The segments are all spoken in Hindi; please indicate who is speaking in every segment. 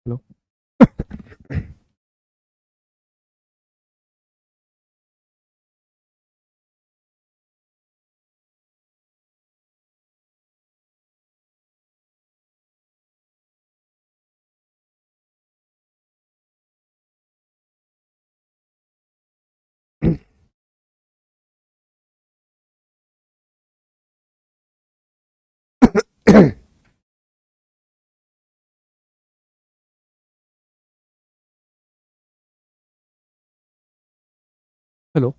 Speaker 1: Hello. Hello.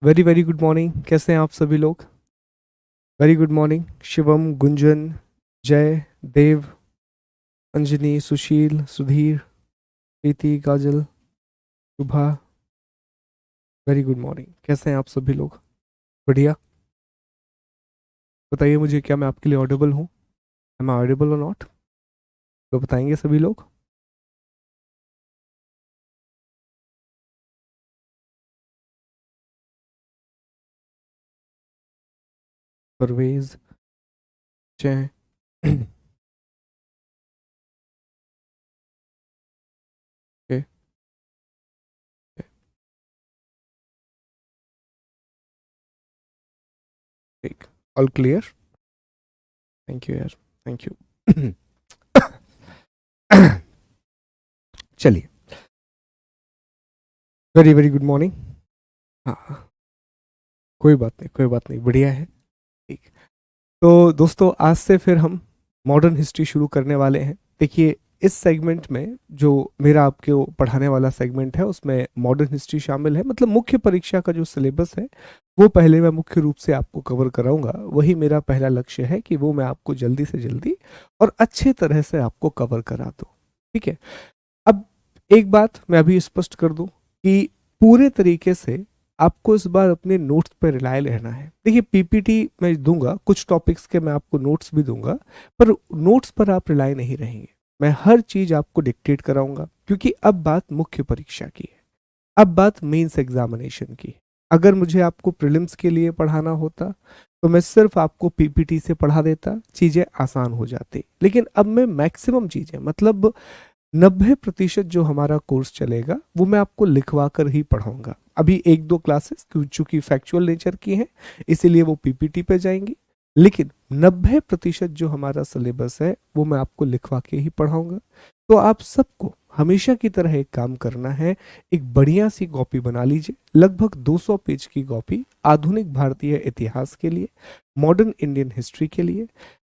Speaker 1: Very very good morning, कैसे हैं आप सभी लोग? Very good morning Shivam, Gunjan, जय, देव, अंजनी, सुशील, सुधीर, प्रीति, काजल, शुभा। वेरी गुड मॉर्निंग, कैसे हैं आप सभी लोग? बढ़िया। बताइए मुझे, क्या मैं आपके लिए ऑडिबल हूँ? एम आई ऑडिबल और नॉट? तो बताएंगे सभी लोग। परवेज, जय। ओके, ठीक। All clear. थैंक यू यार, थैंक यू। चलिए, वेरी वेरी गुड मॉर्निंग। हाँ, कोई बात नहीं, कोई बात नहीं, बढ़िया है। ठीक। तो दोस्तों, आज से फिर हम मॉडर्न हिस्ट्री शुरू करने वाले हैं। देखिए, इस सेगमेंट में जो मेरा आपके वो पढ़ाने वाला सेगमेंट है, उसमें मॉडर्न हिस्ट्री शामिल है। मतलब मुख्य परीक्षा का जो सिलेबस है, वो पहले मैं मुख्य रूप से आपको कवर कराऊंगा। वही मेरा पहला लक्ष्य है कि वो मैं आपको जल्दी से जल्दी और अच्छे तरह से आपको कवर करा दूं। ठीक है। अब एक बात मैं अभी स्पष्ट कर दूं कि पूरे तरीके से आपको इस बार अपने नोट्स पर रिलाय रहना है। देखिए, पीपीटी मैं दूंगा, कुछ टॉपिक्स के मैं आपको नोट्स भी दूंगा, पर नोट्स पर आप रिलाय नहीं रहेंगे। मैं हर चीज आपको डिक्टेट कराऊंगा, क्योंकि अब बात मुख्य परीक्षा की है। अब बात मेंस एग्जामिनेशन की है। अगर मुझे आपको प्रीलिम्स के लिए पढ़ाना होता, तो मैं सिर्फ आपको पीपीटी से पढ़ा देता, चीजें आसान हो जाती। लेकिन अब मैं मैक्सिमम चीजें, मतलब 90% जो हमारा कोर्स चलेगा, वो मैं आपको लिखवा कर ही पढ़ाऊंगा। अभी एक दो क्लासेस चूंकि फैक्चुअल नेचर की हैं, इसीलिए वो पीपीटी पे जाएंगी। लेकिन 90% जो हमारा सिलेबस है, वो मैं आपको लिखवा के ही पढ़ाऊंगा। तो आप सबको हमेशा की तरह एक काम करना है। एक बढ़िया सी कॉपी बना लीजिए, लगभग 200 पेज की कॉपी, आधुनिक भारतीय इतिहास के लिए, मॉडर्न इंडियन हिस्ट्री के लिए।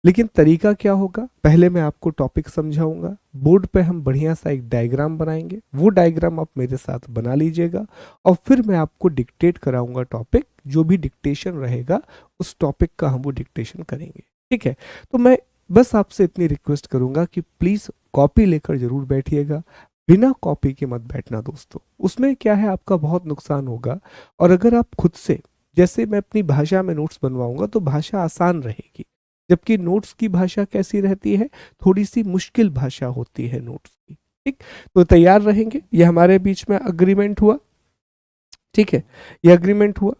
Speaker 1: लेकिन तरीका क्या होगा, पहले मैं आपको टॉपिक समझाऊंगा, बोर्ड पे हम बढ़िया सा एक डायग्राम बनाएंगे, वो डायग्राम आप मेरे साथ बना लीजिएगा, और फिर मैं आपको डिक्टेट कराऊंगा टॉपिक। जो भी डिक्टेशन रहेगा, उस टॉपिक का हम वो डिक्टेशन करेंगे। ठीक है। तो मैं बस आपसे इतनी रिक्वेस्ट करूंगा कि प्लीज कॉपी लेकर जरूर बैठिएगा। बिना कॉपी के मत बैठना दोस्तों, उसमें क्या है, आपका बहुत नुकसान होगा। और अगर आप खुद से, जैसे मैं अपनी भाषा में नोट्स बनवाऊंगा, तो भाषा आसान रहेगी, जबकि नोट्स की भाषा कैसी रहती है, थोड़ी सी मुश्किल भाषा होती है नोट्स की। ठीक। तो तैयार रहेंगे, ये हमारे बीच में अग्रीमेंट हुआ। ठीक है, ये अग्रीमेंट हुआ।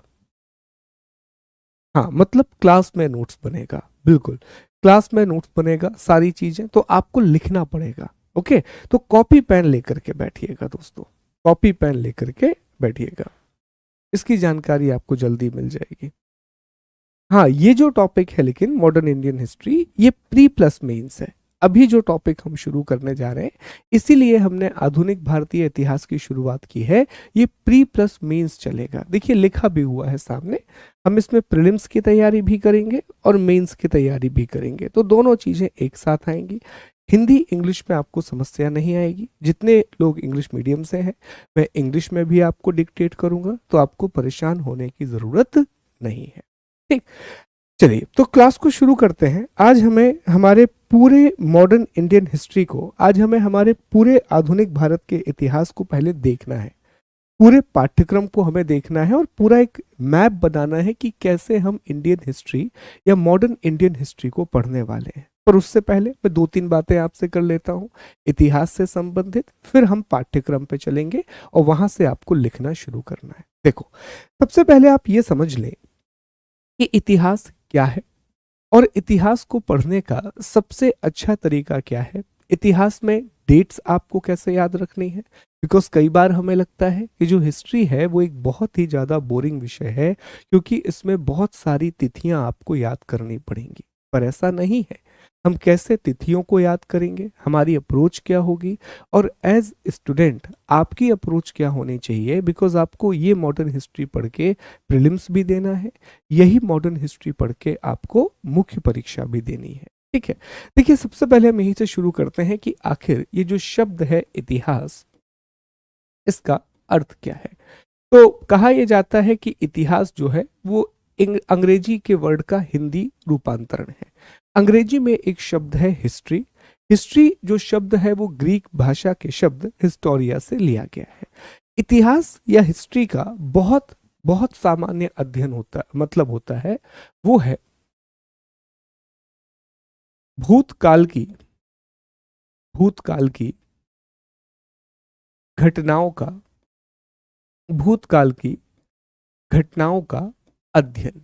Speaker 1: हाँ, मतलब क्लास में नोट्स बनेगा, बिल्कुल क्लास में नोट्स बनेगा, सारी चीजें तो आपको लिखना पड़ेगा। ओके। तो कॉपी पेन लेकर के बैठिएगा दोस्तों, कॉपी पेन लेकर के बैठिएगा। इसकी जानकारी आपको जल्दी मिल जाएगी। हाँ, ये जो टॉपिक है, लेकिन मॉडर्न इंडियन हिस्ट्री, ये प्री प्लस मेंस है। अभी जो टॉपिक हम शुरू करने जा रहे हैं, इसीलिए हमने आधुनिक भारतीय इतिहास की शुरुआत की है। ये प्री प्लस मेंस चलेगा, देखिए लिखा भी हुआ है सामने। हम इसमें प्रीलिम्स की तैयारी भी करेंगे और मेंस की तैयारी भी करेंगे, तो दोनों चीजें एक साथ आएंगी। हिंदी इंग्लिश में आपको समस्या नहीं आएगी। जितने लोग इंग्लिश मीडियम से हैं, मैं इंग्लिश में भी आपको डिक्टेट करूंगा, तो आपको परेशान होने की जरूरत नहीं है। ठीक। चलिए, तो क्लास को शुरू करते हैं। आज हमें हमारे पूरे मॉडर्न इंडियन हिस्ट्री को, आज हमें हमारे पूरे आधुनिक भारत के इतिहास को पहले देखना है। पूरे पाठ्यक्रम को हमें देखना है और पूरा एक मैप बनाना है कि कैसे हम इंडियन हिस्ट्री या मॉडर्न इंडियन हिस्ट्री को पढ़ने वाले हैं। पर उससे पहले मैं 2-3 बातें आपसे कर लेता हूँ इतिहास से संबंधित, फिर हम पाठ्यक्रम पे चलेंगे और वहां से आपको लिखना शुरू करना है। देखो, सबसे पहले आप ये समझ लें कि इतिहास क्या है और इतिहास को पढ़ने का सबसे अच्छा तरीका क्या है। इतिहास में डेट्स आपको कैसे याद रखनी है, बिकॉज कई बार हमें लगता है कि जो हिस्ट्री है वो एक बहुत ही ज़्यादा बोरिंग विषय है, क्योंकि इसमें बहुत सारी तिथियां आपको याद करनी पड़ेंगी। पर ऐसा नहीं है। हम कैसे तिथियों को याद करेंगे, हमारी अप्रोच क्या होगी, और एज स्टूडेंट आपकी अप्रोच क्या होनी चाहिए, बिकॉज आपको ये मॉडर्न हिस्ट्री पढ़ के प्रीलिम्स भी देना है, यही मॉडर्न हिस्ट्री पढ़ के आपको मुख्य परीक्षा भी देनी है। ठीक है, देखिए सबसे पहले हम यहीं से शुरू करते हैं कि आखिर ये जो शब्द है इतिहास, इसका अर्थ क्या है। तो कहा यह जाता है कि इतिहास जो है वो अंग्रेजी के वर्ड का हिंदी रूपांतरण है। अंग्रेजी में एक शब्द है हिस्ट्री। हिस्ट्री जो शब्द है वो ग्रीक भाषा के शब्द हिस्टोरिया से लिया गया है। इतिहास या हिस्ट्री का बहुत बहुत सामान्य अध्ययन होता मतलब होता है वो है भूतकाल की भूतकाल की घटनाओं का भूतकाल की घटनाओं का अध्ययन।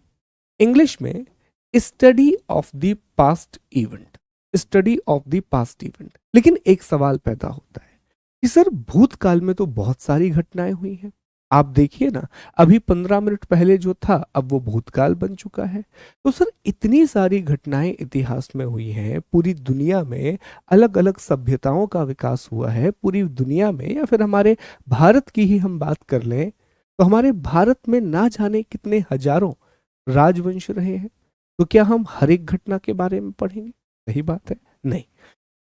Speaker 1: इंग्लिश में study of the past event, study of the past event. लेकिन एक सवाल पैदा होता है कि सर भूतकाल में तो बहुत सारी घटनाएं हुई हैं। आप देखिए ना, अभी 15 मिनट पहले जो था अब वो भूतकाल बन चुका है। तो सर इतनी सारी घटनाएं इतिहास में हुई हैं, पूरी दुनिया में अलग अलग सभ्यताओं का विकास हुआ है पूरी दुनिया में, या फिर हमारे भारत की ही हम बात कर लें तो हमारे भारत में ना जाने कितने हजारों राजवंश रहे हैं। तो क्या हम हर एक घटना के बारे में पढ़ेंगे? सही बात है, नहीं।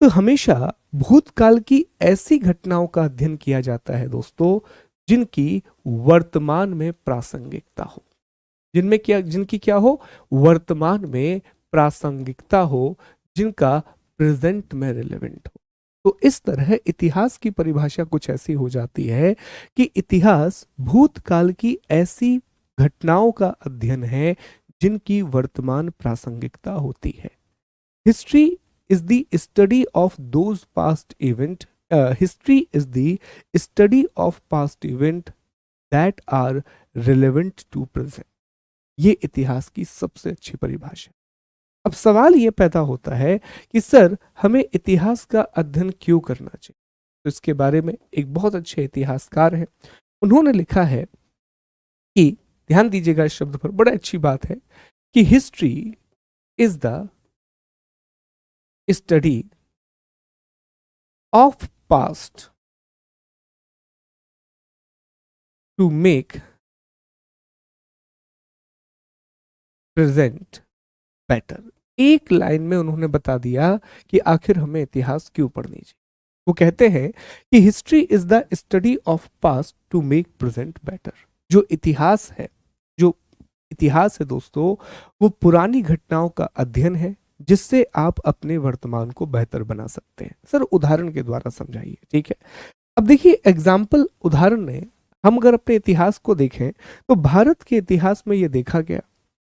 Speaker 1: तो हमेशा भूतकाल की ऐसी घटनाओं का अध्ययन किया जाता है दोस्तों जिनकी वर्तमान में प्रासंगिकता हो, जिनकी क्या हो, वर्तमान में प्रासंगिकता हो, जिनका प्रेजेंट में रिलेवेंट हो। तो इस तरह इतिहास की परिभाषा कुछ ऐसी हो जाती है कि इतिहास भूतकाल की ऐसी घटनाओं का अध्ययन है जिनकी वर्तमान प्रासंगिकता होती है। History is the study of those past event history is the study of past event that are relevant to present. ये इतिहास की सबसे अच्छी परिभाषा। अब सवाल ये पैदा होता है कि सर हमें इतिहास का अध्ययन क्यों करना चाहिए। तो इसके बारे में एक बहुत अच्छे इतिहासकार हैं, उन्होंने लिखा है कि, ध्यान दीजिएगा इस शब्द पर, बड़ा अच्छी बात है कि history is the study of past to make present better. एक लाइन में उन्होंने बता दिया कि आखिर हमें इतिहास क्यों पढ़नी चाहिए। वो कहते हैं कि history is the study of past to make present better. जो इतिहास है दोस्तों, वो पुरानी घटनाओं का अध्ययन है जिससे आप अपने वर्तमान को बेहतर बना सकते हैं। सर उदाहरण के द्वारा समझाइए। ठीक है, अब देखिए एग्जाम्पल उदाहरण में हम अगर अपने इतिहास को देखें तो भारत के इतिहास में यह देखा गया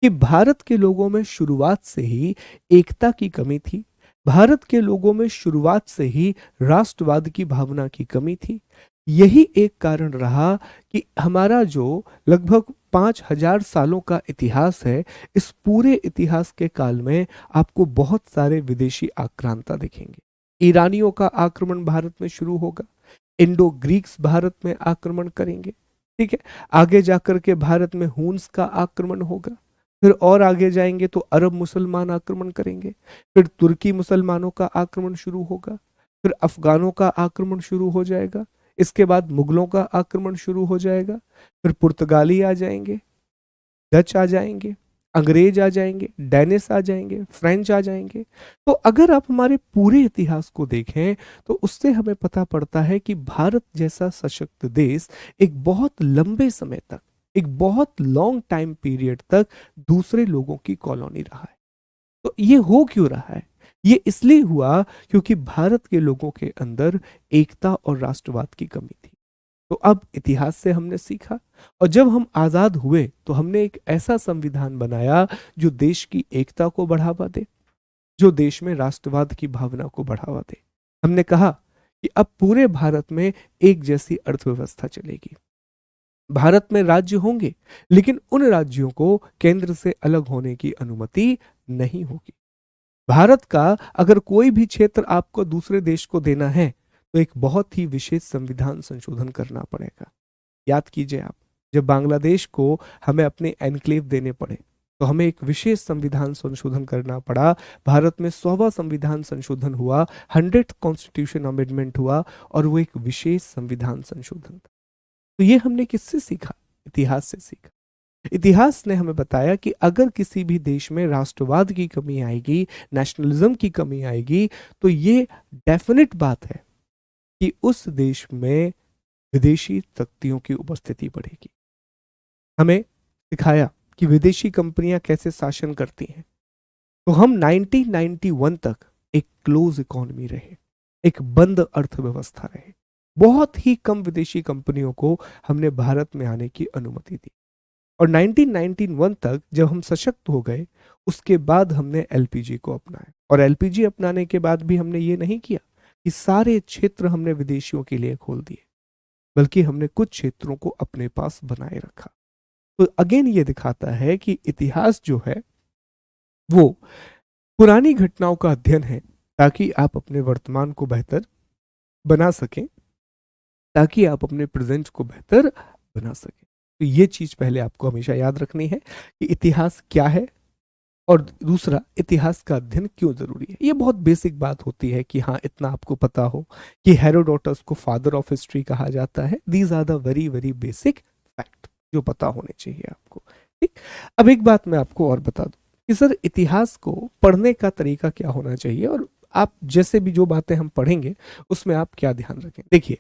Speaker 1: कि भारत के लोगों में शुरुआत से ही एकता की कमी थी। भारत के लोगों में शुरुआत से ही राष्ट्रवाद की भावना की कमी थी। यही एक कारण रहा कि हमारा जो लगभग 5000 सालों का इतिहास है, इस पूरे इतिहास के काल में आपको बहुत सारे विदेशी आक्रांता दिखेंगे। ईरानियों का आक्रमण भारत में शुरू होगा, इंडो ग्रीक्स भारत में आक्रमण करेंगे। ठीक है, आगे जाकर के भारत में हुन्स का आक्रमण होगा, फिर और आगे जाएंगे तो अरब मुसलमान आक्रमण करेंगे, फिर तुर्की मुसलमानों का आक्रमण शुरू होगा, फिर अफगानों का आक्रमण शुरू हो जाएगा, इसके बाद मुगलों का आक्रमण शुरू हो जाएगा, फिर पुर्तगाली आ जाएंगे, डच आ जाएंगे, अंग्रेज आ जाएंगे, डेनिस आ जाएंगे, फ्रेंच आ जाएंगे। तो अगर आप हमारे पूरे इतिहास को देखें तो उससे हमें पता पड़ता है कि भारत जैसा सशक्त देश एक बहुत लंबे समय तक, एक बहुत लॉन्ग टाइम पीरियड तक दूसरे लोगों की कॉलोनी रहा है। तो ये हो क्यों रहा है? ये इसलिए हुआ क्योंकि भारत के लोगों के अंदर एकता और राष्ट्रवाद की कमी थी। तो अब इतिहास से हमने सीखा, और जब हम आजाद हुए तो हमने एक ऐसा संविधान बनाया जो देश की एकता को बढ़ावा दे, जो देश में राष्ट्रवाद की भावना को बढ़ावा दे। हमने कहा कि अब पूरे भारत में एक जैसी अर्थव्यवस्था चलेगी। भारत में राज्य होंगे, लेकिन उन राज्यों को केंद्र से अलग होने की अनुमति नहीं होगी। भारत का अगर कोई भी क्षेत्र आपको दूसरे देश को देना है तो एक बहुत ही विशेष संविधान संशोधन करना पड़ेगा। याद कीजिए आप, जब बांग्लादेश को हमें अपने एनक्लेव देने पड़े तो हमें एक विशेष संविधान संशोधन करना पड़ा। भारत में 100वां संविधान संशोधन हुआ, 100th कॉन्स्टिट्यूशन अमेंडमेंट हुआ, और वो एक विशेष संविधान संशोधन था। तो ये हमने किससे सीखा? इतिहास से सीखा। इतिहास ने हमें बताया कि अगर किसी भी देश में राष्ट्रवाद की कमी आएगी, नेशनलिज्म की कमी आएगी, तो ये डेफिनेट बात है कि उस देश में विदेशी शक्तियों की उपस्थिति बढ़ेगी। हमें सिखाया कि विदेशी कंपनियां कैसे शासन करती हैं। तो हम 1991 तक एक क्लोज इकोनॉमी रहे, एक बंद अर्थव्यवस्था रहे। बहुत ही कम विदेशी कंपनियों को हमने भारत में आने की अनुमति दी। और 1991 तक जब हम सशक्त हो गए, उसके बाद हमने एलपीजी को अपनाया। और एलपीजी अपनाने के बाद भी हमने ये नहीं किया कि सारे क्षेत्र हमने विदेशियों के लिए खोल दिए, बल्कि हमने कुछ क्षेत्रों को अपने पास बनाए रखा। तो अगेन ये दिखाता है कि इतिहास जो है वो पुरानी घटनाओं का अध्ययन है, ताकि आप अपने वर्तमान को बेहतर बना सकें, ताकि आप अपने प्रेजेंट को बेहतर बना सकें। तो ये चीज पहले आपको हमेशा याद रखनी है कि इतिहास क्या है, और दूसरा, इतिहास का अध्ययन क्यों जरूरी है। ये बहुत बेसिक बात होती है कि हाँ, इतना आपको पता हो कि हेरोडोटस को फादर ऑफ हिस्ट्री कहा जाता है। These are the very very basic fact जो पता होने चाहिए आपको। ठीक, अब एक बात मैं आपको और बता दूं कि सर इतिहास को पढ़ने का तरीका क्या होना चाहिए, और आप जैसे भी जो बातें हम पढ़ेंगे उसमें आप क्या ध्यान रखें। देखिए,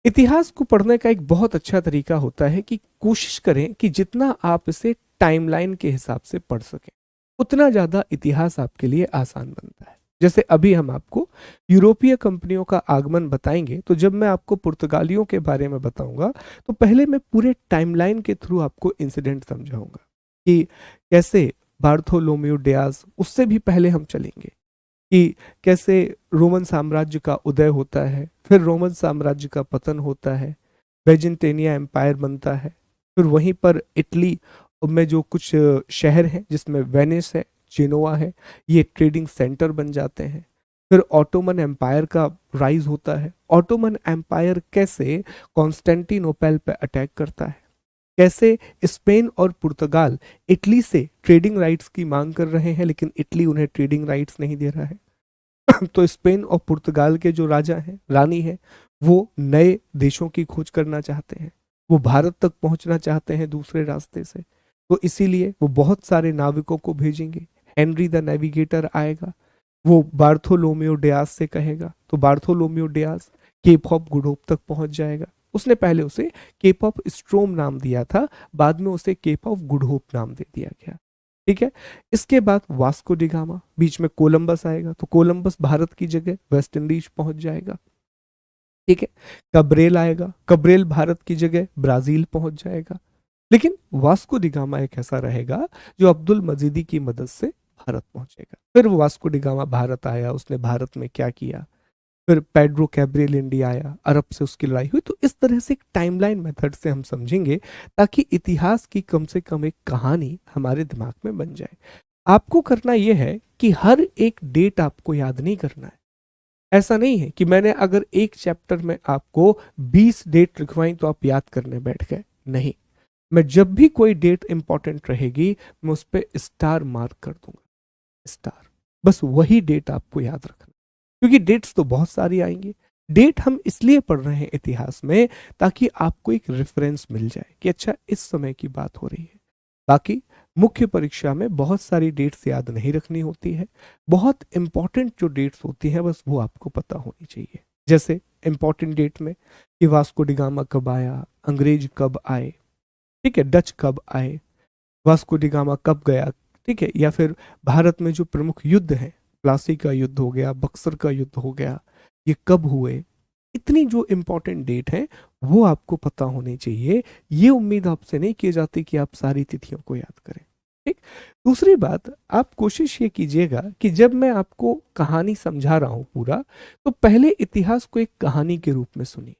Speaker 1: इतिहास को पढ़ने का एक बहुत अच्छा तरीका होता है कि कोशिश करें कि जितना आप इसे टाइमलाइन के हिसाब से पढ़ सकें, उतना ज्यादा इतिहास आपके लिए आसान बनता है। जैसे अभी हम आपको यूरोपीय कंपनियों का आगमन बताएंगे, तो जब मैं आपको पुर्तगालियों के बारे में बताऊंगा तो पहले मैं पूरे टाइमलाइन के थ्रू आपको इंसिडेंट समझाऊंगा कि कैसे बार्थोलोम्यू डियाज, उससे भी पहले हम चलेंगे कि कैसे रोमन साम्राज्य का उदय होता है, फिर रोमन साम्राज्य का पतन होता है, बेजेंटेनिया एम्पायर बनता है, फिर वहीं पर इटली में जो कुछ शहर हैं जिसमें वेनिस है, जिनोवा है, ये ट्रेडिंग सेंटर बन जाते हैं। फिर ऑटोमन एम्पायर का राइज होता है। ऑटोमन एम्पायर कैसे कॉन्स्टेंटिनोपल पे अटैक करता है, कैसे स्पेन और पुर्तगाल इटली से ट्रेडिंग राइट्स की मांग कर रहे हैं, लेकिन इटली उन्हें ट्रेडिंग राइट्स नहीं दे रहा है। तो स्पेन और पुर्तगाल के जो राजा हैं, रानी है, वो नए देशों की खोज करना चाहते हैं, वो भारत तक पहुंचना चाहते हैं दूसरे रास्ते से। तो इसीलिए वो बहुत सारे नाविकों को भेजेंगे। हेनरी द नेविगेटर आएगा, वो बार्थोलोम्यो डियाज से कहेगा, तो Bartholomew Dias Cape of Good Hope तक पहुंच जाएगा। उसने पहले उसे केप ऑफ स्ट्रोम नाम दिया था, बाद में उसे केप ऑफ गुड होप नाम दे दिया गया। ठीक है, इसके बाद वास्को डी गामा, बीच में कोलंबस आएगा, तो कोलंबस भारत की जगह वेस्ट इंडीज पहुंच जाएगा। ठीक है, कब्रेल आएगा, कब्रेल भारत की जगह ब्राजील पहुंच जाएगा। लेकिन वास्को डी गामा एक ऐसा रहेगा जो अब्दुल मजीदी की मदद से भारत पहुंचेगा। फिर वो वास्को डी गामा भारत आया, उसने भारत में क्या किया, फिर पेड्रो कैब्रियल इंडिया आया, अरब से उसकी लड़ाई हुई। तो इस तरह से एक टाइमलाइन मेथड से हम समझेंगे, ताकि इतिहास की कम से कम एक कहानी हमारे दिमाग में बन जाए। आपको करना यह है कि हर एक डेट आपको याद नहीं करना है। ऐसा नहीं है कि मैंने अगर एक चैप्टर में आपको 20 डेट लिखवाई तो आप याद करने बैठ गए, नहीं। मैं जब भी कोई डेट इंपॉर्टेंट रहेगी, मैं उस पर स्टार मार्क कर दूंगा, स्टार। बस वही डेट आपको याद रखना, क्योंकि डेट्स तो बहुत सारी आएंगी। डेट हम इसलिए पढ़ रहे हैं इतिहास में ताकि आपको एक रेफरेंस मिल जाए कि अच्छा इस समय की बात हो रही है। बाकी मुख्य परीक्षा में बहुत सारी डेट्स याद नहीं रखनी होती है। बहुत इंपॉर्टेंट जो डेट्स होती हैं बस वो आपको पता होनी चाहिए। जैसे इंपॉर्टेंट डेट में कि वास्को डी गामा कब आया, अंग्रेज कब आए, ठीक है, डच कब आए, वास्को डी गामा कब गया, ठीक है, या फिर भारत में जो प्रमुख युद्ध हैं, प्लासी का युद्ध हो गया, बक्सर का युद्ध हो गया, ये कब हुए। इतनी जो इंपॉर्टेंट डेट है वो आपको पता होनी चाहिए। ये उम्मीद आपसे नहीं की जाती कि आप सारी तिथियों को याद करें। ठीक। दूसरी बात, आप कोशिश ये कीजिएगा कि जब मैं आपको कहानी समझा रहा हूं पूरा, तो पहले इतिहास को एक कहानी के रूप में सुनिए।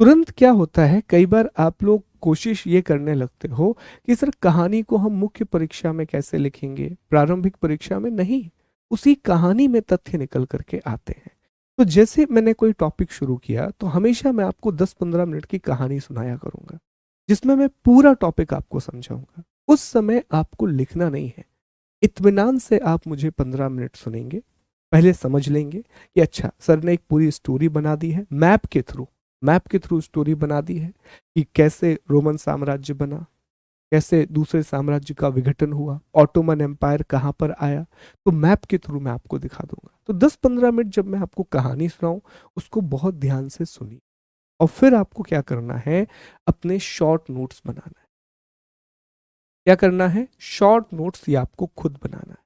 Speaker 1: तुरंत क्या होता है, कई बार आप लोग कोशिश ये करने लगते हो कि सर कहानी को हम मुख्य परीक्षा में कैसे लिखेंगे, प्रारंभिक परीक्षा में नहीं, उसी कहानी में तथ्य निकल करके आते हैं। तो जैसे मैंने कोई टॉपिक शुरू किया तो हमेशा मैं आपको 10-15 मिनट की कहानी सुनाया करूंगा, जिसमें मैं पूरा टॉपिक आपको समझाऊंगा। उस समय आपको लिखना नहीं है, इत्मीनान से आप मुझे 15 मिनट सुनेंगे, पहले समझ लेंगे कि अच्छा सर ने एक पूरी स्टोरी बना दी है, मैप के थ्रू स्टोरी बना दी है कि कैसे रोमन साम्राज्य बना, कैसे दूसरे साम्राज्य का विघटन हुआ, ऑटोमन एम्पायर कहाँ पर आया, तो मैप के थ्रू मैं आपको दिखा दूंगा। तो 10-15 मिनट जब मैं आपको कहानी सुनाऊं, उसको बहुत ध्यान से सुनिए, और फिर आपको क्या करना है, अपने शॉर्ट नोट्स बनाना है। क्या करना है, शॉर्ट नोट्स ये आपको खुद बनाना है।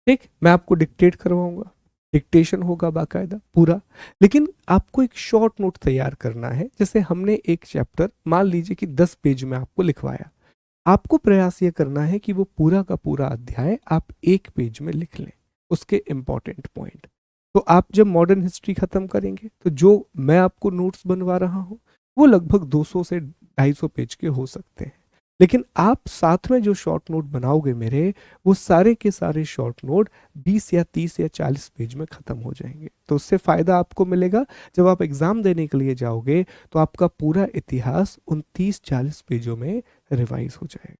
Speaker 1: ठीक, मैं आपको डिक्टेट करवाऊंगा, डिक्टेशन होगा बाकायदा पूरा, लेकिन आपको एक शॉर्ट नोट तैयार करना है। जैसे हमने एक चैप्टर मान लीजिए कि 10 पेज में आपको लिखवाया, आपको प्रयास ये करना है कि वो पूरा का पूरा अध्याय आप एक पेज में लिख लें, उसके इंपॉर्टेंट पॉइंट। तो आप जब मॉडर्न हिस्ट्री खत्म करेंगे तो जो मैं आपको नोट्स बनवा रहा हूँ वो लगभग 200 से 250 पेज के हो सकते हैं, लेकिन आप साथ में जो शॉर्ट नोट बनाओगे मेरे, वो सारे के सारे शॉर्ट नोट 20 या 30 या 40 पेज में खत्म हो जाएंगे। तो उससे फायदा आपको मिलेगा, जब आप एग्जाम देने के लिए जाओगे तो आपका पूरा इतिहास उन 30-40 पेजों में रिवाइज हो जाएगा।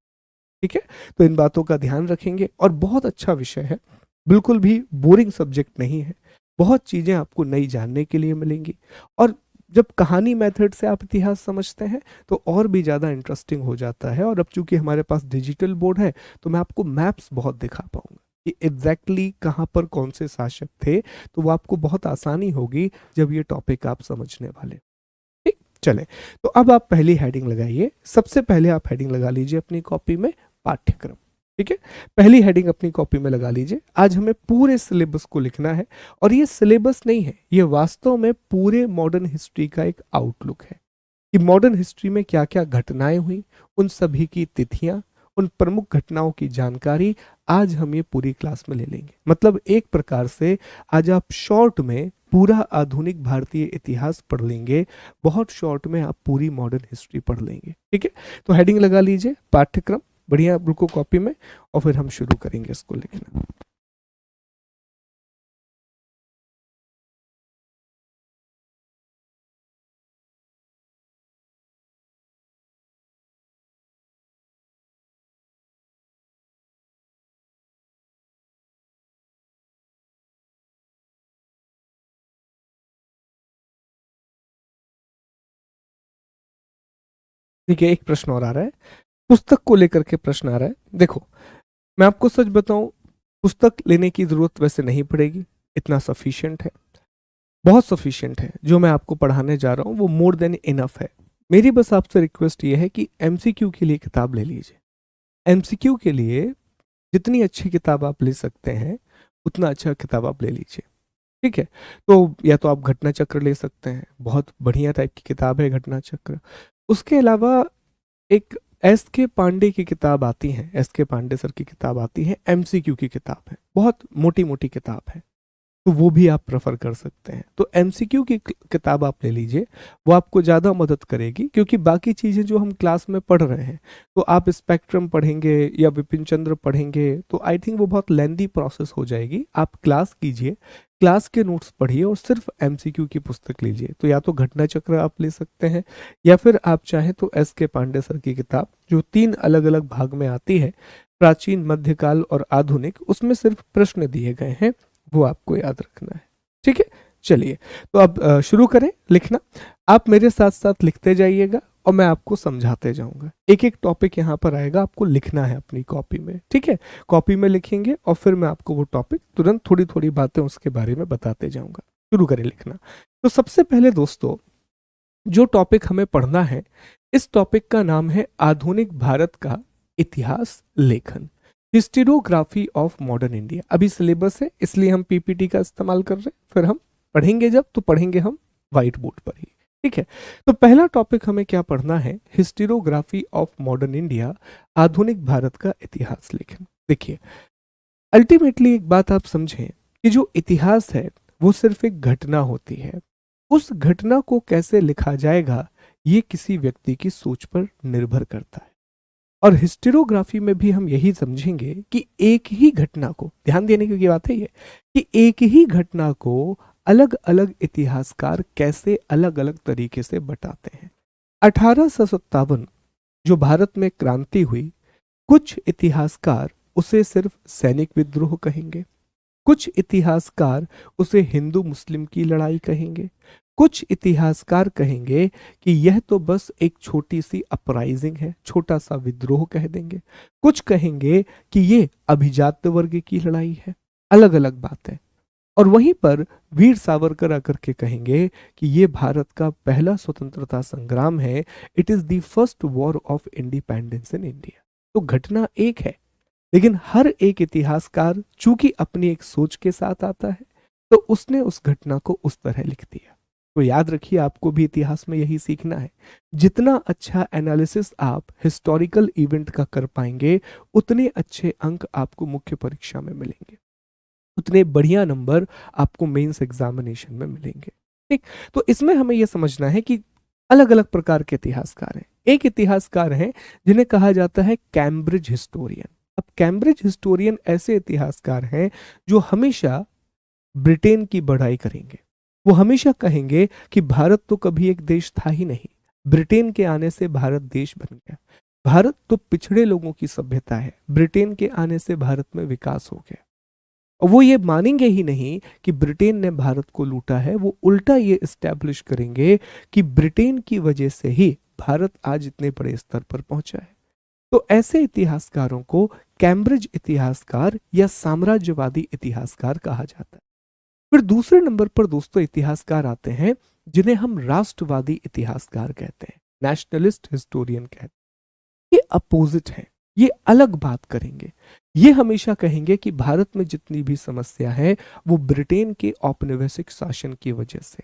Speaker 1: ठीक है, तो इन बातों का ध्यान रखेंगे, और बहुत अच्छा विषय है, बिल्कुल भी बोरिंग सब्जेक्ट नहीं है, बहुत चीजें आपको नई जानने के लिए मिलेंगी। और जब कहानी मेथड से आप इतिहास समझते हैं तो और भी ज़्यादा इंटरेस्टिंग हो जाता है। और अब चूंकि हमारे पास डिजिटल बोर्ड है तो मैं आपको मैप्स बहुत दिखा पाऊंगा कि एग्जैक्टली कहाँ पर कौन से शासक थे, तो वो आपको बहुत आसानी होगी जब ये टॉपिक आप समझने वाले। ठीक, चले, तो अब आप पहली हेडिंग लगाइए। सबसे पहले आप हेडिंग लगा लीजिए अपनी कॉपी में, पाठ्यक्रम। ठीक है, पहली हेडिंग अपनी कॉपी में लगा लीजिए। आज हमें पूरे सिलेबस को लिखना है, और ये सिलेबस नहीं है, ये वास्तव में पूरे मॉडर्न हिस्ट्री का एक आउटलुक है कि मॉडर्न हिस्ट्री में क्या क्या घटनाएं हुई, उन सभी की तिथियां, उन प्रमुख घटनाओं की जानकारी आज हम ये पूरी क्लास में ले लेंगे। मतलब एक प्रकार से आज आप शॉर्ट में पूरा आधुनिक भारतीय इतिहास पढ़ लेंगे, बहुत शॉर्ट में आप पूरी मॉडर्न हिस्ट्री पढ़ लेंगे। ठीक है, तो हेडिंग लगा लीजिए पाठ्यक्रम, बढ़िया बिल्कुल कॉपी में, और फिर हम शुरू करेंगे इसको लिखना। ठीक है, एक प्रश्न और आ रहा है, पुस्तक को लेकर के प्रश्न आ रहा है। देखो, मैं आपको सच बताऊं, पुस्तक लेने की जरूरत वैसे नहीं पड़ेगी, इतना सफिशिएंट है, बहुत सफिशिएंट है। जो मैं आपको पढ़ाने जा रहा हूँ वो मोर देन इनफ है। मेरी बस आपसे रिक्वेस्ट ये है कि एमसीक्यू के लिए किताब ले लीजिए। एमसीक्यू के लिए जितनी अच्छी किताब आप ले सकते हैं उतना अच्छा किताब आप ले लीजिए। ठीक है, तो या तो आप घटना चक्र ले सकते हैं, बहुत बढ़िया टाइप की किताब है घटना चक्र। उसके अलावा एक एस के पांडे की किताब आती है, एस के पांडे सर की किताब आती है, एमसीक्यू की किताब है, बहुत मोटी मोटी किताब है, तो वो भी आप प्रेफर कर सकते हैं। तो एमसीक्यू की किताब आप ले लीजिए, वो आपको ज़्यादा मदद करेगी, क्योंकि बाकी चीज़ें जो हम क्लास में पढ़ रहे हैं, तो आप स्पेक्ट्रम पढ़ेंगे या विपिन चंद्र पढ़ेंगे तो आई थिंक वो बहुत लेंदी प्रोसेस हो जाएगी। आप क्लास कीजिए, क्लास के नोट्स पढ़िए और सिर्फ एमसीक्यू की पुस्तक लीजिए। तो या तो घटना चक्र आप ले सकते हैं, या फिर आप चाहें तो एस के पांडे सर की किताब जो 3 अलग अलग भाग में आती है, प्राचीन, मध्यकाल और आधुनिक, उसमें सिर्फ प्रश्न दिए गए हैं, वो आपको याद रखना है। ठीक है, चलिए, तो अब शुरू करें लिखना। आप मेरे साथ साथ लिखते जाइएगा और मैं आपको समझाते जाऊंगा। एक एक टॉपिक यहाँ पर आएगा, आपको लिखना है अपनी कॉपी में। ठीक है, कॉपी में लिखेंगे और फिर मैं आपको वो टॉपिक तुरंत थोड़ी थोड़ी बातें उसके बारे में बताते जाऊंगा। शुरू करें लिखना। तो सबसे पहले दोस्तों, जो टॉपिक हमें पढ़ना है, इस टॉपिक का नाम है आधुनिक भारत का इतिहास लेखन, हिस्टोग्राफी ऑफ मॉडर्न इंडिया। अभी सिलेबस है इसलिए हम पीपीटी का इस्तेमाल कर रहे हैं, फिर हम पढ़ेंगे जब तो पढ़ेंगे हम व्हाइट बोर्ड पर ही। ठीक है, तो पहला टॉपिक हमें क्या पढ़ना है, हिस्टोरियोग्राफी ऑफ मॉडर्न इंडिया, आधुनिक भारत का इतिहास लेखन। देखिए, अल्टीमेटली एक बात आप समझें कि जो इतिहास है वो सिर्फ एक घटना होती है। उस घटना को कैसे लिखा जाएगा ये किसी व्यक्ति की सोच पर निर्भर करता है। और हिस्टोरियोग्राफी में भी हम यही समझेंगे कि एक ही घटना को, ध्यान देने की बात है ये, कि एक ही घटना को अलग अलग इतिहासकार कैसे अलग अलग तरीके से बताते हैं। 1857 जो भारत में क्रांति हुई, कुछ इतिहासकार उसे सिर्फ सैनिक विद्रोह कहेंगे, कुछ इतिहासकार उसे हिंदू मुस्लिम की लड़ाई कहेंगे, कुछ इतिहासकार कहेंगे कि यह तो बस एक छोटी सी अपराइजिंग है, छोटा सा विद्रोह कह देंगे, कुछ कहेंगे कि ये अभिजात वर्ग की लड़ाई है। अलग अलग बात है। और वहीं पर वीर सावरकर आकर के कहेंगे कि ये भारत का पहला स्वतंत्रता संग्राम है, it is the first war of independence in India. तो घटना एक है, लेकिन हर एक इतिहासकार चूंकि अपनी एक सोच के साथ आता है तो उसने उस घटना को उस तरह लिख दिया। तो याद रखिए, आपको भी इतिहास में यही सीखना है, जितना अच्छा एनालिसिस आप हिस्टोरिकल इवेंट का कर पाएंगे उतने अच्छे अंक आपको मुख्य परीक्षा में मिलेंगे, उतने बढ़िया नंबर आपको मेंस एग्जामिनेशन में मिलेंगे। ठीक, तो इसमें हमें यह समझना है कि अलग अलग प्रकार के इतिहासकार हैं। एक इतिहासकार हैं जिन्हें कहा जाता है कैम्ब्रिज हिस्टोरियन। अब कैम्ब्रिज हिस्टोरियन ऐसे इतिहासकार हैं जो हमेशा ब्रिटेन की बढ़ाई करेंगे। वो हमेशा कहेंगे कि भारत तो कभी एक देश था ही नहीं, ब्रिटेन के आने से भारत देश बन गया। भारत तो पिछड़े लोगों की सभ्यता है, ब्रिटेन के आने से भारत में विकास हो गया। और वो ये मानेंगे ही नहीं कि ब्रिटेन ने भारत को लूटा है, वो उल्टा ये इस्टेब्लिश करेंगे कि ब्रिटेन की वजह से ही भारत आज इतने बड़े स्तर पर पहुंचा है। तो ऐसे इतिहासकारों को कैम्ब्रिज इतिहासकार या साम्राज्यवादी इतिहासकार कहा जाता है। फिर दूसरे नंबर पर दोस्तों इतिहासकार आते हैं जिन्हें हम राष्ट्रवादी इतिहासकार कहते हैं, नेशनलिस्ट हिस्टोरियन कहते हैं। ये अपोजिट है, ये अलग बात करेंगे। ये हमेशा कहेंगे कि भारत में जितनी भी समस्या है वो ब्रिटेन के औपनिवेशिक शासन की वजह से,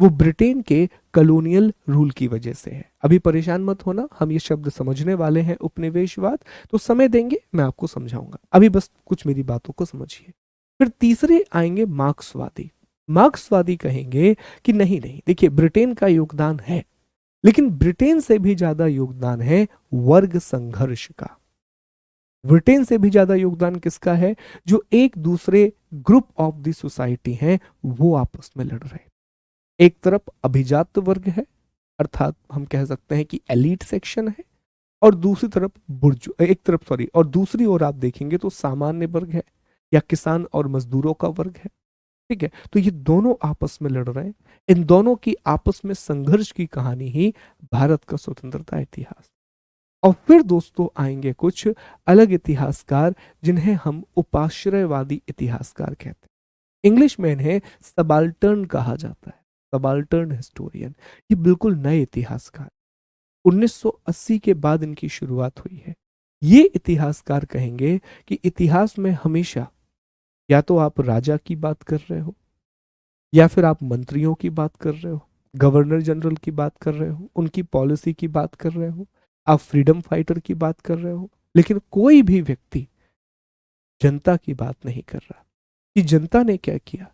Speaker 1: वो ब्रिटेन के कॉलोनियल रूल की वजह से है। अभी परेशान मत होना, हम ये शब्द समझने वाले हैं उपनिवेशवाद, तो समय देंगे, मैं आपको समझाऊंगा। अभी बस कुछ मेरी बातों को समझिए। फिर तीसरे आएंगे मार्क्सवादी। मार्क्सवादी कहेंगे कि नहीं नहीं, देखिए ब्रिटेन का योगदान है, लेकिन ब्रिटेन से भी ज्यादा योगदान है वर्ग संघर्ष का। ब्रिटेन से भी ज्यादा योगदान किसका है? जो एक दूसरे ग्रुप ऑफ द सोसाइटी हैं वो आपस में लड़ रहे हैं। एक तरफ अभिजात वर्ग है, अर्थात हम कह सकते हैं कि एलीट सेक्शन है, और दूसरी तरफ एक तरफ और दूसरी ओर आप देखेंगे तो सामान्य वर्ग है या किसान और मजदूरों का वर्ग है। ठीक है, तो ये दोनों आपस में लड़ रहे हैं। इन दोनों की आपस में संघर्ष की कहानी ही भारत का स्वतंत्रता इतिहास। और फिर दोस्तों आएंगे कुछ अलग इतिहासकार जिन्हें हम उपाश्रयवादी इतिहासकार कहते हैं। इंग्लिश में इन्हें सबाल्टर्न कहा जाता है, सबाल्टर्न हिस्टोरियन। ये बिल्कुल नए इतिहासकार, 1980 के बाद इनकी शुरुआत हुई है। ये इतिहासकार कहेंगे कि इतिहास में हमेशा या तो आप राजा की बात कर रहे हो, या फिर आप मंत्रियों की बात कर रहे हो, गवर्नर जनरल की बात कर रहे हो, उनकी पॉलिसी की बात कर रहे हो, आप फ्रीडम फाइटर की बात कर रहे हो, लेकिन कोई भी व्यक्ति जनता की बात नहीं कर रहा कि जनता ने क्या किया।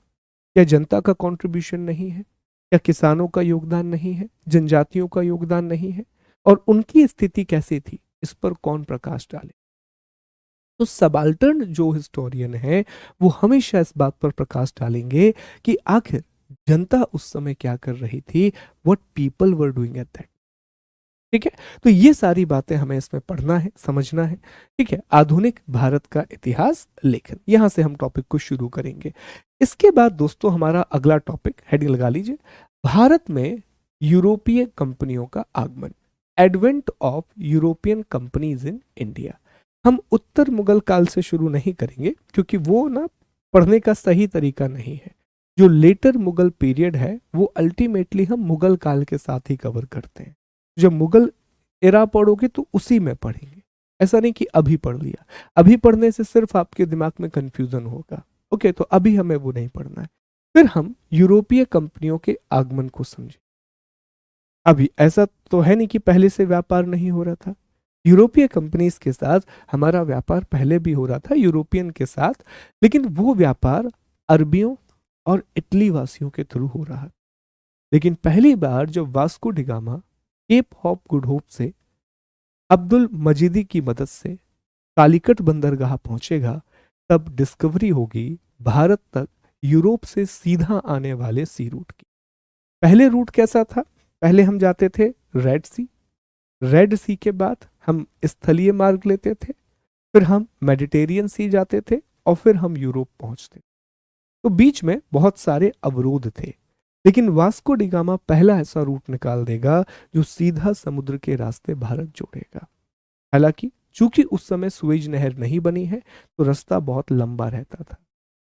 Speaker 1: क्या जनता का कंट्रीब्यूशन नहीं है? क्या किसानों का योगदान नहीं है? जनजातियों का योगदान नहीं है? और उनकी स्थिति कैसी थी, इस पर कौन प्रकाश डाले? तो सबाल्टर्न जो हिस्टोरियन है वो हमेशा इस बात पर प्रकाश डालेंगे कि आखिर जनता उस समय क्या कर रही थी, what people were doing at that. ठीक है, तो ये सारी बातें हमें इसमें पढ़ना है, समझना है। ठीक है, आधुनिक भारत का इतिहास लेखन, यहां से हम टॉपिक को शुरू करेंगे। इसके बाद दोस्तों हमारा अगला टॉपिक, हेडिंग लगा लीजिए, भारत में यूरोपीय कंपनियों का आगमन, advent of European companies in India. हम उत्तर मुगल काल से शुरू नहीं करेंगे क्योंकि वो ना पढ़ने का सही तरीका नहीं है। जो लेटर मुगल पीरियड है वो अल्टीमेटली हम मुगल काल के साथ ही कवर करते हैं। जब मुगल एरा पढ़ोगे तो उसी में पढ़ेंगे, ऐसा नहीं कि अभी पढ़ लिया। अभी पढ़ने से सिर्फ आपके दिमाग में कंफ्यूजन होगा। ओके, तो अभी हमें वो नहीं पढ़ना है। फिर हम यूरोपीय कंपनियों के आगमन को समझें। अभी ऐसा तो है नहीं कि पहले से व्यापार नहीं हो रहा था, यूरोपीय कंपनीज के साथ हमारा व्यापार पहले भी हो रहा था, यूरोपियन के साथ, लेकिन वो व्यापार अरबियों और इटली वासियों के थ्रू हो रहा है। लेकिन पहली बार जब Vasco da Gama Cape Hope Good Hope से अब्दुल मजीदी की मदद से कालीकट बंदरगाह पहुंचेगा, तब डिस्कवरी होगी भारत तक यूरोप से सीधा आने वाले सी रूट की। पहले रूट कैसा था? पहले हम जाते थे रेड सी, रेड सी के बाद हम स्थलीय मार्ग लेते थे, फिर हम मेडिटेरियन सी जाते थे और फिर हम यूरोप पहुंचते। तो बीच में बहुत सारे अवरोध थे, लेकिन वास्को डिगामा पहला ऐसा रूट निकाल देगा जो सीधा समुद्र के रास्ते भारत जोड़ेगा। हालांकि चूंकि उस समय सुएज नहर नहीं बनी है, तो रास्ता बहुत लंबा रहता था।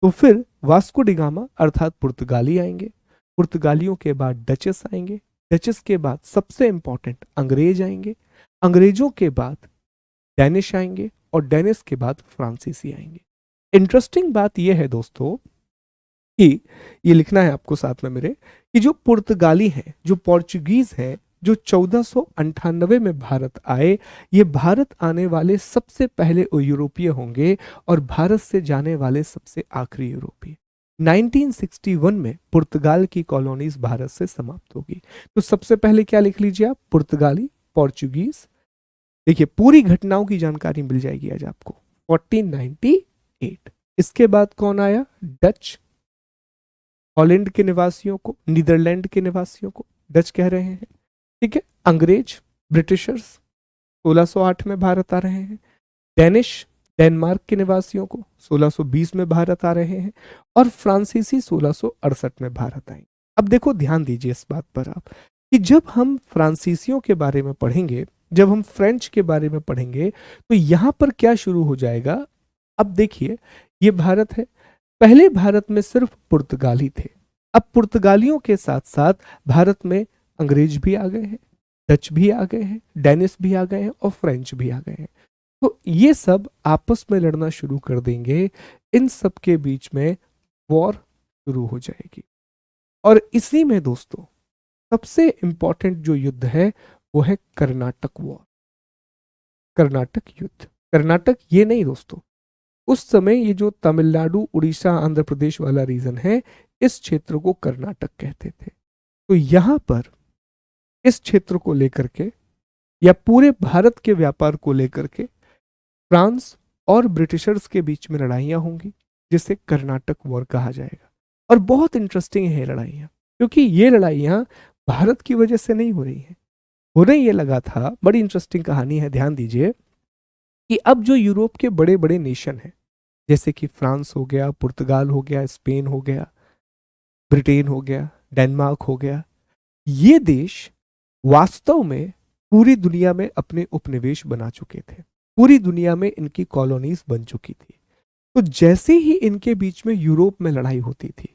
Speaker 1: तो फिर वास्को डिगामा अर्थात पुर्तगाली आएंगे, पुर्तगालियों के बाद डचेस आएंगे, डचेस के बाद सबसे इंपॉर्टेंट अंग्रेज आएंगे, अंग्रेजों के बाद डैनिश आएंगे और डैनिश के बाद फ्रांसीसी आएंगे। इंटरेस्टिंग बात यह है दोस्तों कि ये लिखना है आपको साथ में मेरे, कि जो पुर्तगाली हैं, जो पोर्चुगीज हैं, जो 1498 में भारत आए, ये भारत आने वाले सबसे पहले यूरोपीय होंगे और भारत से जाने वाले सबसे आखिरी यूरोपीय। 1961 में पुर्तगाल की कॉलोनीज भारत से समाप्त होगी। तो सबसे पहले क्या लिख लीजिए आप? पुर्तगाली, पोर्चुगीज। देखिए पूरी घटनाओं की जानकारी मिल जाएगी आज आपको। 1498। इसके बाद कौन आया? डच। हॉलैंड के निवासियों को, नीदरलैंड के निवासियों को डच कह रहे हैं, ठीक है। अंग्रेज, ब्रिटिशर्स 1608 में भारत आ रहे हैं। डेनिश, डेनमार्क के निवासियों को 1620 में भारत आ रहे हैं और फ्रांसीसी 1668 में भारत आएंगे। अब देखो ध्यान दीजिए इस बात पर आप, कि जब हम फ्रांसीसियों के बारे में पढ़ेंगे, जब हम फ्रेंच के बारे में पढ़ेंगे, तो यहां पर क्या शुरू हो जाएगा? अब देखिए ये भारत है, पहले भारत में सिर्फ पुर्तगाली थे, अब पुर्तगालियों के साथ साथ भारत में अंग्रेज भी आ गए हैं, डच भी आ गए हैं, डेनिश भी आ गए हैं और फ्रेंच भी आ गए हैं। तो ये सब आपस में लड़ना शुरू कर देंगे, इन सब के बीच में वॉर शुरू हो जाएगी। और इसी में दोस्तों सबसे इंपॉर्टेंट जो युद्ध है वो है कर्नाटक वॉर, कर्नाटक युद्ध। कर्नाटक ये नहीं दोस्तों, उस समय ये जो तमिलनाडु, उड़ीसा, आंध्र प्रदेश वाला रीजन है, इस क्षेत्र को कर्नाटक कहते थे। तो यहां पर इस क्षेत्र को लेकर के या पूरे भारत के व्यापार को लेकर के फ्रांस और ब्रिटिशर्स के बीच में लड़ाइयां होंगी, जिसे कर्नाटक वॉर कहा जाएगा। और बहुत इंटरेस्टिंग है लड़ाइयां, क्योंकि ये लड़ाइयां भारत की वजह से नहीं हो रही हैं। होने ये लगा था, बड़ी इंटरेस्टिंग कहानी है, ध्यान दीजिए, कि अब जो यूरोप के बड़े बड़े नेशन हैं, जैसे कि फ्रांस हो गया, पुर्तगाल हो गया, स्पेन हो गया, ब्रिटेन हो गया, डेनमार्क हो गया, ये देश वास्तव में पूरी दुनिया में अपने उपनिवेश बना चुके थे, पूरी दुनिया में इनकी कॉलोनीज बन चुकी थी। तो जैसे ही इनके बीच में यूरोप में लड़ाई होती थी,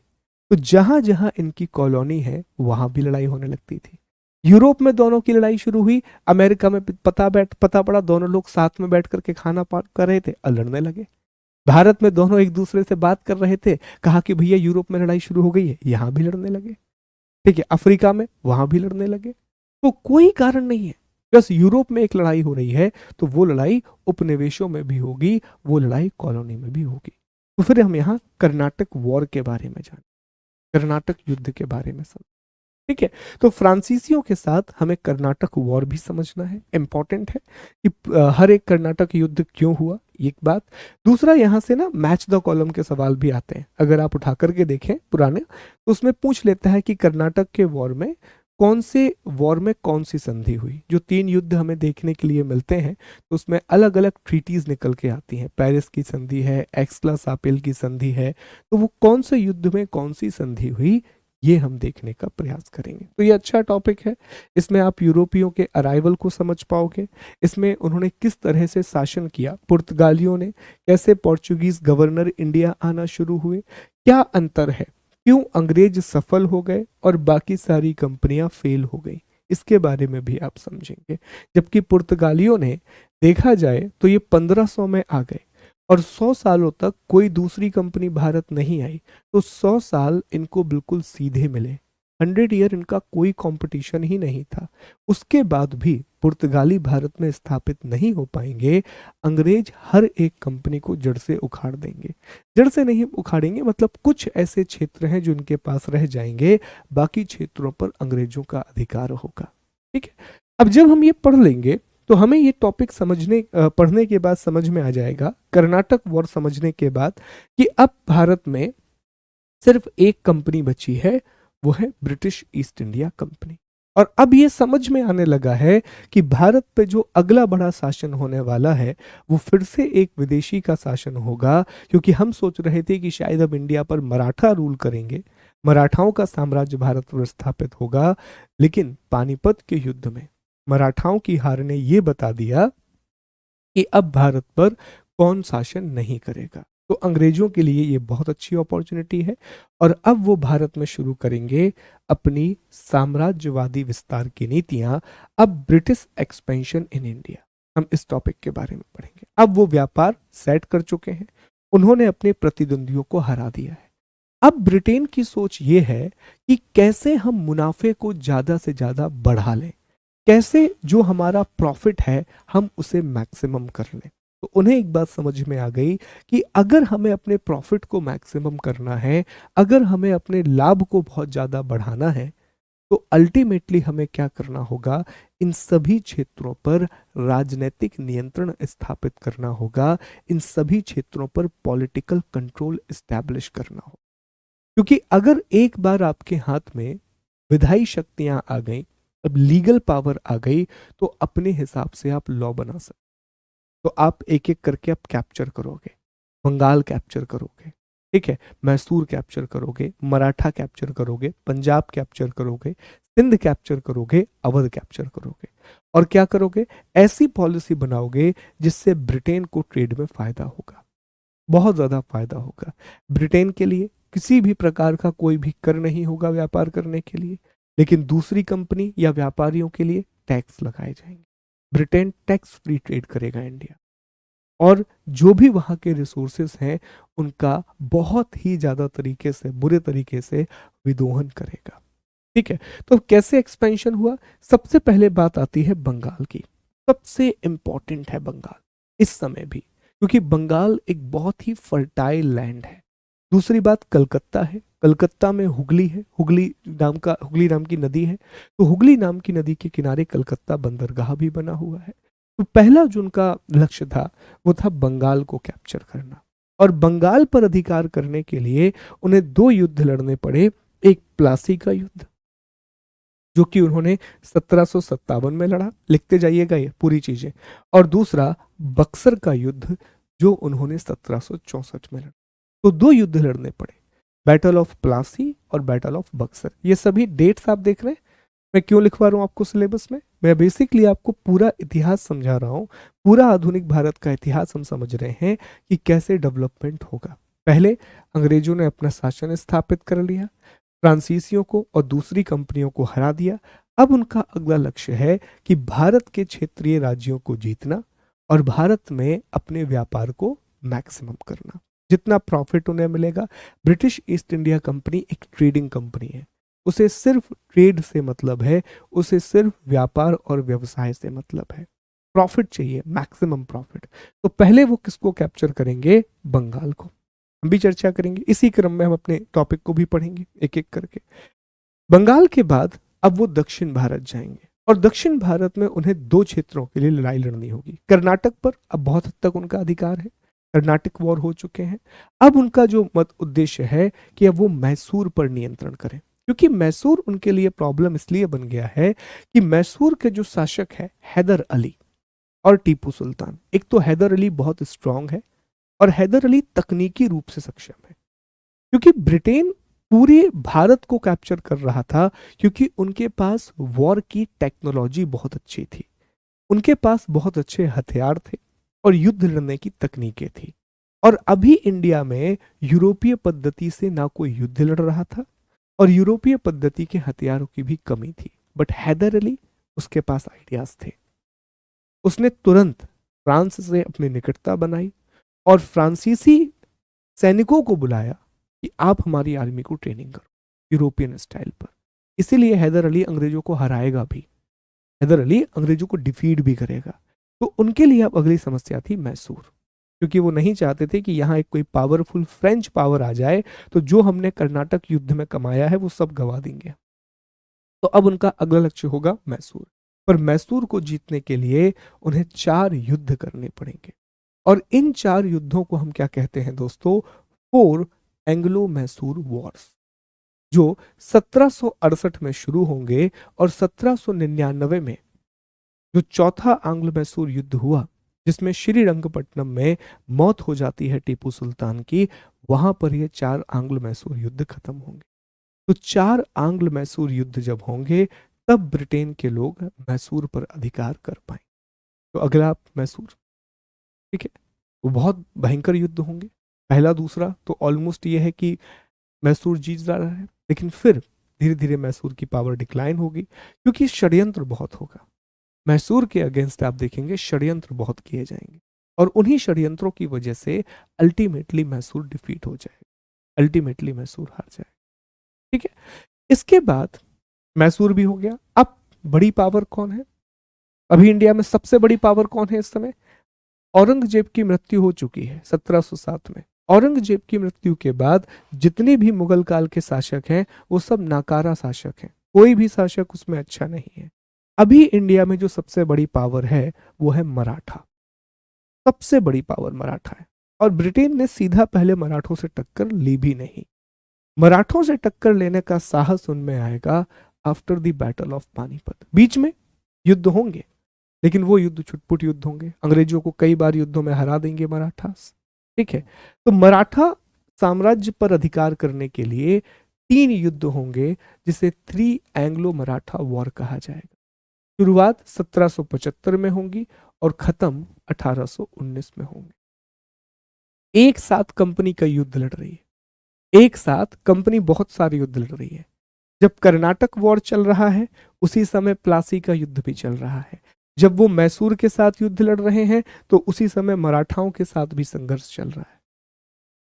Speaker 1: तो जहां जहां इनकी कॉलोनी है वहां भी लड़ाई होने लगती थी। यूरोप में दोनों की लड़ाई शुरू हुई, अमेरिका में पता पड़ा दोनों लोग साथ में बैठ करके खाना पान कर रहे थे और लड़ने लगे। भारत में दोनों एक दूसरे से बात कर रहे थे, कहा कि भैया यूरोप में लड़ाई शुरू हो गई है, यहां भी लड़ने लगे, ठीक है। अफ्रीका में वहां भी लड़ने लगे। तो कोई कारण नहीं है, बस यूरोप में एक लड़ाई हो रही है, तो वो लड़ाई उपनिवेशों में भी होगी, वो लड़ाई कॉलोनी में भी होगी। तो फिर हम यहाँ कर्नाटक वॉर के बारे में जाने, कर्नाटक युद्ध के बारे में समझ, ठीक है। तो फ्रांसीसियों के साथ हमें कर्नाटक वॉर भी समझना है, इंपॉर्टेंट है कि हर एक कर्नाटक युद्ध क्यों हुआ, एक बात। दूसरा, यहाँ से ना मैच द कॉलम के सवाल भी आते हैं, अगर आप उठा करके देखें पुराने, तो उसमें पूछ लेता है कि कर्नाटक के वॉर में कौन से वॉर में कौन सी संधि हुई। जो 3 युद्ध हमें देखने के लिए मिलते हैं, तो उसमें अलग अलग ट्रीटीज निकल के आती हैं, पेरिस की संधि है, एक्सला सापेल की संधि है, तो वो कौन से युद्ध में कौन सी संधि हुई, ये हम देखने का प्रयास करेंगे। तो ये अच्छा टॉपिक है, इसमें आप यूरोपियों के अराइवल को समझ पाओगे, इसमें उन्होंने किस तरह से शासन किया, पुर्तगालियों ने कैसे पोर्चुगीज गवर्नर इंडिया आना शुरू हुए, क्या अंतर है, क्यों अंग्रेज सफल हो गए और बाकी सारी कंपनियां फेल हो गई, इसके बारे में भी आप समझेंगे। जबकि पुर्तगालियों ने, देखा जाए तो ये 1500 में आ गए और 100 सालों तक कोई दूसरी कंपनी भारत नहीं आई, तो 100 साल इनको बिल्कुल सीधे मिले, 100 ईयर इनका कोई कंपटीशन ही नहीं था। उसके बाद भी पुर्तगाली भारत में स्थापित नहीं हो पाएंगे, अंग्रेज हर एक कंपनी को जड़ से उखाड़ देंगे। जड़ से नहीं उखाड़ेंगे मतलब कुछ ऐसे क्षेत्र हैं जो इनके पास रह जाएंगे, बाकी क्षेत्रों पर अंग्रेजों का अधिकार होगा। ठीक है, अब जब हम ये पढ़ लेंगे तो हमें ये टॉपिक पढ़ने के बाद समझ में आ जाएगा, कर्नाटक वॉर समझने के बाद, कि अब भारत में सिर्फ एक कंपनी बची है, वो है ब्रिटिश ईस्ट इंडिया कंपनी। और अब ये समझ में आने लगा है कि भारत पे जो अगला बड़ा शासन होने वाला है वो फिर से एक विदेशी का शासन होगा, क्योंकि हम सोच रहे थे कि शायद अब इंडिया पर मराठा रूल करेंगे, मराठाओं का साम्राज्य भारत पर स्थापित होगा। लेकिन पानीपत के युद्ध में मराठाओं की हार ने यह बता दिया कि अब भारत पर कौन शासन नहीं करेगा। तो अंग्रेजों के लिए ये बहुत अच्छी अपॉर्चुनिटी है और अब वो भारत में शुरू करेंगे अपनी साम्राज्यवादी विस्तार की नीतियां। अब ब्रिटिश एक्सपेंशन इन इंडिया, हम इस टॉपिक के बारे में पढ़ेंगे। अब वो व्यापार सेट कर चुके हैं, उन्होंने अपने प्रतिद्वंदियों को हरा दिया है। अब ब्रिटेन की सोच ये है कि कैसे हम मुनाफे को ज्यादा से ज्यादा बढ़ा लें, कैसे जो हमारा प्रॉफिट है हम उसे मैक्सिमम कर लें। तो उन्हें एक बात समझ में आ गई कि अगर हमें अपने प्रॉफिट को मैक्सिमम करना है, अगर हमें अपने लाभ को बहुत ज़्यादा बढ़ाना है, तो अल्टीमेटली हमें क्या करना होगा, इन सभी क्षेत्रों पर राजनीतिक नियंत्रण स्थापित करना होगा, इन सभी क्षेत्रों पर पॉलिटिकल कंट्रोल एस्टैब्लिश करना होगा। क्योंकि अगर एक बार आपके हाथ में विधायी शक्तियां आ गई, अब लीगल पावर आ गई, तो अपने हिसाब से आप लॉ बना सकते। तो आप एक एक करके आप कैप्चर करोगे, बंगाल कैप्चर करोगे, ठीक है, मैसूर कैप्चर करोगे, मराठा कैप्चर करोगे, पंजाब कैप्चर करोगे, सिंध कैप्चर करोगे, अवध कैप्चर करोगे। और क्या करोगे, ऐसी पॉलिसी बनाओगे जिससे ब्रिटेन को ट्रेड में फायदा होगा, बहुत ज्यादा फायदा होगा। ब्रिटेन के लिए किसी भी प्रकार का कोई भी कर नहीं होगा व्यापार करने के लिए, लेकिन दूसरी कंपनी या व्यापारियों के लिए टैक्स लगाए जाएंगे। ब्रिटेन टैक्स फ्री ट्रेड करेगा इंडिया, और जो भी वहां के रिसोर्सेस हैं उनका बहुत ही ज्यादा तरीके से, बुरे तरीके से विदोहन करेगा। ठीक है, तो कैसे एक्सपेंशन हुआ, सबसे पहले बात आती है बंगाल की। सबसे इंपॉर्टेंट है बंगाल इस समय भी, क्योंकि बंगाल एक बहुत ही फर्टाइल लैंड है। दूसरी बात कलकत्ता है, कलकत्ता में हुगली है, हुगली नाम की नदी है, तो हुगली नाम की नदी के किनारे कलकत्ता बंदरगाह भी बना हुआ है। तो पहला जो उनका लक्ष्य था वो था बंगाल को कैप्चर करना, और बंगाल पर अधिकार करने के लिए उन्हें दो युद्ध लड़ने पड़े। एक प्लासी का युद्ध जो कि उन्होंने 1757 में लड़ा, लिखते जाइएगा ये पूरी चीजें, और दूसरा बक्सर का युद्ध जो उन्होंने 1764 में लड़ा। तो दो युद्ध लड़ने पड़े, बैटल ऑफ प्लासी और बैटल ऑफ बक्सर। ये सभी डेट्स आप देख रहे हैं, मैं क्यों लिखवा रहा हूं आपको सिलेबस में, मैं बेसिकली आपको पूरा इतिहास समझा रहा हूं, पूरा आधुनिक भारत का इतिहास हम समझ रहे हैं कि कैसे डेवलपमेंट होगा। पहले अंग्रेजों ने अपना शासन स्थापित कर लिया, फ्रांसीसियों को और दूसरी कंपनियों को हरा दिया। अब उनका अगला लक्ष्य है कि भारत के क्षेत्रीय राज्यों को जीतना और भारत में अपने व्यापार को मैक्सिमम करना, जितना प्रॉफिट उन्हें मिलेगा। ब्रिटिश ईस्ट इंडिया कंपनी एक ट्रेडिंग कंपनी है, उसे सिर्फ ट्रेड से मतलब है, उसे सिर्फ व्यापार और व्यवसाय से मतलब है, प्रॉफिट चाहिए, मैक्सिमम प्रॉफिट। तो पहले वो किसको कैप्चर करेंगे, बंगाल को। हम भी चर्चा करेंगे, इसी क्रम में हम अपने टॉपिक को भी पढ़ेंगे एक एक करके। बंगाल के बाद अब वो दक्षिण भारत जाएंगे, और दक्षिण भारत में उन्हें दो क्षेत्रों के लिए लड़ाई लड़नी होगी। कर्नाटक पर अब बहुत हद तक उनका अधिकार है, कर्नाटक वॉर हो चुके हैं। अब उनका जो मत उद्देश्य है कि अब वो मैसूर पर नियंत्रण करें, क्योंकि मैसूर उनके लिए प्रॉब्लम इसलिए बन गया है कि मैसूर के जो शासक है हैदर अली और टीपू सुल्तान, एक तो हैदर अली बहुत स्ट्रांग है और हैदर अली तकनीकी रूप से सक्षम है, क्योंकि ब्रिटेन पूरे भारत को कैप्चर कर रहा था, क्योंकि उनके पास वॉर की टेक्नोलॉजी बहुत अच्छी थी, उनके पास बहुत अच्छे हथियार थे और युद्ध लड़ने की तकनीकें थी। और अभी इंडिया में यूरोपीय पद्धति से ना कोई युद्ध लड़ रहा था और यूरोपीय पद्धति के हथियारों की भी कमी थी, बट हैदर अली उसके पास आइडियाज थे। उसने तुरंत फ्रांस से अपनी निकटता बनाई और फ्रांसीसी सैनिकों को बुलाया कि आप हमारी आर्मी को ट्रेनिंग करो यूरोपियन स्टाइल पर। इसीलिए हैदर अली अंग्रेजों को हराएगा भी, हैदर अली अंग्रेजों को डिफीट भी करेगा। तो उनके लिए अब अगली समस्या थी मैसूर, क्योंकि वो नहीं चाहते थे कि यहाँ एक कोई पावरफुल फ्रेंच पावर आ जाए तो जो हमने कर्नाटक युद्ध में कमाया है वो सब गवा देंगे। तो अब उनका अगला लक्ष्य होगा मैसूर। पर मैसूर को जीतने के लिए उन्हें 4 युद्ध करने पड़ेंगे, और इन 4 युद्धों को हम क्या कहते हैं दोस्तों? 4 एंग्लो मैसूर वॉर्स, जो 1768 में शुरू होंगे और 1799 में जो चौथा आंग्ल मैसूर युद्ध हुआ, जिसमें श्रीरंगपट्टनम में मौत हो जाती है टीपू सुल्तान की, वहां पर ये 4 आंग्ल मैसूर युद्ध खत्म होंगे। तो 4 आंग्ल मैसूर युद्ध जब होंगे तब ब्रिटेन के लोग मैसूर पर अधिकार कर पाएंगे। तो अगला मैसूर, ठीक है, वो बहुत भयंकर युद्ध होंगे। पहला दूसरा तो ऑलमोस्ट ये है कि मैसूर जीत जा रहा है, लेकिन फिर धीरे धीरे मैसूर की पावर डिक्लाइन होगी, क्योंकि षड्यंत्र बहुत होगा। मैसूर के अगेंस्ट आप देखेंगे षड्यंत्र बहुत किए जाएंगे, और उन्हीं षड्यंत्रों की वजह से अल्टीमेटली मैसूर डिफीट हो जाएगा, अल्टीमेटली मैसूर हार जाएगा। ठीक है, इसके बाद मैसूर भी हो गया। अब बड़ी पावर कौन है? अभी इंडिया में सबसे बड़ी पावर कौन है इस समय? औरंगजेब की मृत्यु हो चुकी है 1707 में। औरंगजेब की मृत्यु के बाद जितने भी मुगल काल के शासक हैं वो सब नाकारा शासक हैं, कोई भी शासक उसमें अच्छा नहीं है। अभी इंडिया में जो सबसे बड़ी पावर है वो है मराठा, सबसे बड़ी पावर मराठा है। और ब्रिटेन ने सीधा पहले मराठों से टक्कर ली भी नहीं। मराठों से टक्कर लेने का साहस उनमें आएगा after the battle of Panipat. बीच में युद्ध होंगे, लेकिन वो युद्ध छुटपुट युद्ध होंगे, अंग्रेजों को कई बार युद्धों में हरा देंगे मराठास। ठीक है, तो मराठा साम्राज्य पर अधिकार करने के लिए 3 युद्ध होंगे, जिसे 3 एंग्लो मराठा वॉर कहा जाएगा। शुरुआत 1775 में होंगी और खत्म 1819 में होंगे। एक साथ कंपनी का युद्ध लड़ रही है, एक साथ कंपनी बहुत सारे युद्ध लड़ रही है। जब कर्नाटक वॉर चल रहा है उसी समय प्लासी का युद्ध भी चल रहा है। जब वो मैसूर के साथ युद्ध लड़ रहे हैं तो उसी समय मराठाओं के साथ भी संघर्ष चल रहा है।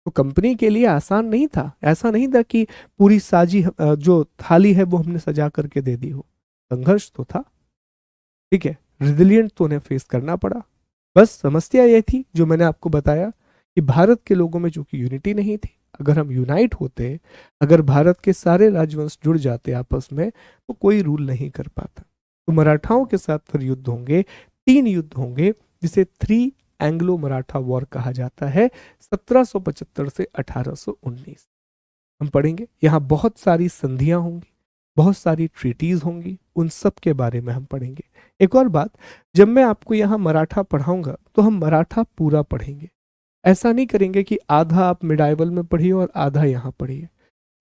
Speaker 1: तो कंपनी के लिए आसान नहीं था, ऐसा नहीं था कि पूरी साजी जो थाली है वो हमने सजा करके दे दी हो। संघर्ष तो था, ठीक है, रेजिलिएंट तो उन्हें फेस करना पड़ा। बस समस्या यह थी जो मैंने आपको बताया कि भारत के लोगों में जो कि यूनिटी नहीं थी। अगर हम यूनाइट होते, अगर भारत के सारे राजवंश जुड़ जाते आपस में, तो कोई रूल नहीं कर पाता। तो मराठाओं के साथ फिर युद्ध होंगे, 3 युद्ध होंगे, जिसे 3 एंग्लो मराठा वॉर कहा जाता है, 1775 से 1819। हम पढ़ेंगे, यहाँ बहुत सारी संधियां होंगी, बहुत सारी ट्रीटीज होंगी, उन सब के बारे में हम पढ़ेंगे। एक और बात, जब मैं आपको यहाँ मराठा पढ़ाऊंगा तो हम मराठा पूरा पढ़ेंगे। ऐसा नहीं करेंगे कि आधा आप मिडाइवल में पढ़िए और आधा यहाँ पढ़िए,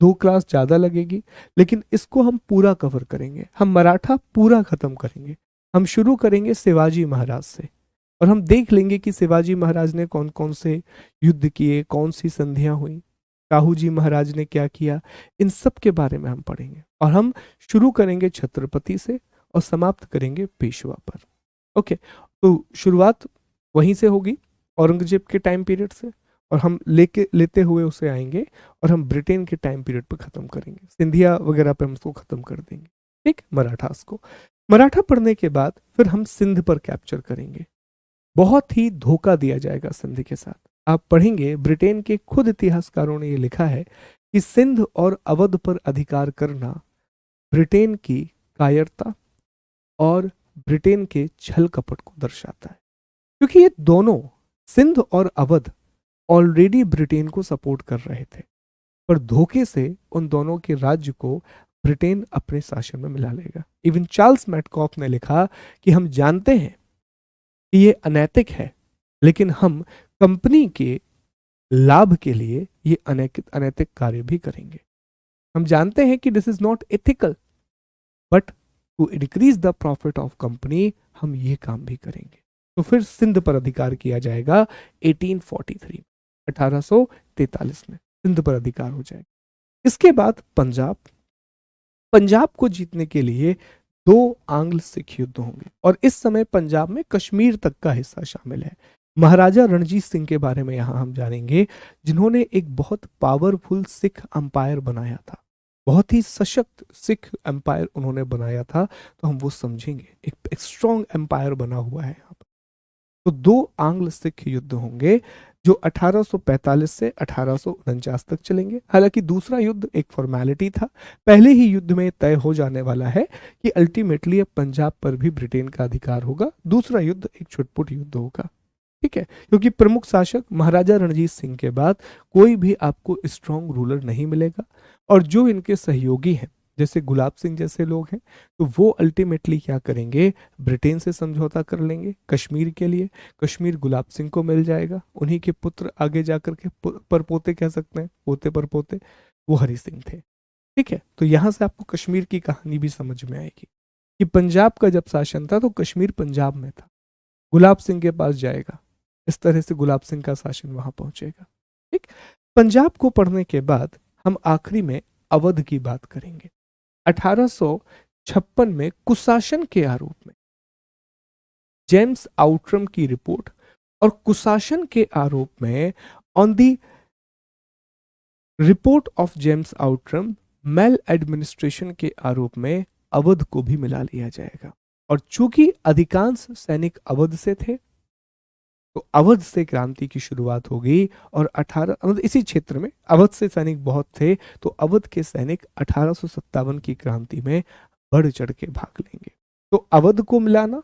Speaker 1: 2 क्लास ज़्यादा लगेगी, लेकिन इसको हम पूरा कवर करेंगे। हम मराठा पूरा खत्म करेंगे। हम शुरू करेंगे शिवाजी महाराज से, और हम देख लेंगे कि शिवाजी महाराज ने कौन कौन से युद्ध किए, कौन सी संधियां हुई, शाहू जी महाराज ने क्या किया, इन सब के बारे में हम पढ़ेंगे। और हम शुरू करेंगे छत्रपति से और समाप्त करेंगे पेशवा पर। ओके, तो शुरुआत वहीं से होगी, औरंगजेब के टाइम पीरियड से, और हम लेते हुए उसे आएंगे और हम ब्रिटेन के टाइम पीरियड पर खत्म करेंगे। सिंधिया वगैरह पे हम उसको खत्म कर देंगे। ठीक, मराठास को मराठा पढ़ने के बाद फिर हम सिंध पर कैप्चर करेंगे। बहुत ही धोखा दिया जाएगा सिंध के साथ। आप पढ़ेंगे, ब्रिटेन के खुद इतिहासकारों ने यह लिखा है कि सिंध और अवध पर अधिकार करना ब्रिटेन की कायरता और ब्रिटेन के छल कपट को दर्शाता है, क्योंकि ये दोनों, सिंध और अवध, ऑलरेडी ब्रिटेन को सपोर्ट कर रहे थे, पर धोखे से उन दोनों के राज्य को ब्रिटेन अपने शासन में मिला लेगा। इवन चार्ल्स मैटकॉफ ने लिखा कि हम जानते हैं कि ये अनैतिक है, लेकिन हम कंपनी के लाभ के लिए ये अनैतिक कार्य भी करेंगे। हम जानते हैं कि this is not ethical, but to increase the profit of company हम ये काम भी करेंगे। तो फिर सिंध पर अधिकार किया जाएगा 1843, 1843 में सिंध पर अधिकार हो जाएगा। इसके बाद पंजाब, पंजाब को जीतने के लिए 2 आंग्ल सिख युद्ध होंगे, और इस समय पंजाब में कश्मीर तक का हिस्सा शामिल है। महाराजा रणजीत सिंह के बारे में यहां हम जानेंगे, जिन्होंने एक बहुत पावरफुल सिख अंपायर बनाया था। बहुत ही सशक्त सिख एम्पायर उन्होंने बनाया था, तो हम वो समझेंगे। एक स्ट्रॉन्ग एम्पायर बना हुआ है यहाँ पर। तो दो आंग्ल सिख युद्ध होंगे जो 1845 से 1849 तक चलेंगे। हालांकि दूसरा युद्ध एक फॉर्मेलिटी था, पहले ही युद्ध में तय हो जाने वाला है कि अल्टीमेटली अब पंजाब पर भी ब्रिटेन का अधिकार होगा। दूसरा युद्ध एक छुटपुट युद्ध होगा, ठीक है, क्योंकि प्रमुख शासक महाराजा रणजीत सिंह के बाद कोई भी आपको स्ट्रांग रूलर नहीं मिलेगा। और जो इनके सहयोगी हैं, जैसे गुलाब सिंह जैसे लोग हैं, तो वो अल्टीमेटली क्या करेंगे, ब्रिटेन से समझौता कर लेंगे कश्मीर के लिए। कश्मीर गुलाब सिंह को मिल जाएगा, उन्हीं के पुत्र आगे जाकर के परपोते कह सकते हैं, पोते परपोते, वो हरि सिंह थे। ठीक है, तो यहां से आपको कश्मीर की कहानी भी समझ में आएगी कि पंजाब का जब शासन था तो कश्मीर पंजाब में था, गुलाब सिंह के पास जाएगा, इस तरह से गुलाब सिंह का शासन वहां पहुंचेगा। ठीक, पंजाब को पढ़ने के बाद हम आखिरी में अवध की बात करेंगे। 1856 में कुशासन के आरोप में जेम्स आउट्रम की रिपोर्ट और कुशासन के आरोप में on the report of James Outram maladministration के आरोप में अवध को भी मिला लिया जाएगा। और चूंकि अधिकांश सैनिक अवध से थे, तो अवध से क्रांति की शुरुआत हो गई। और 18 मतलब इसी क्षेत्र में अवध से सैनिक बहुत थे, तो अवध के सैनिक 1857 की क्रांति में बढ़ चढ़ के भाग लेंगे। तो अवध को मिलाना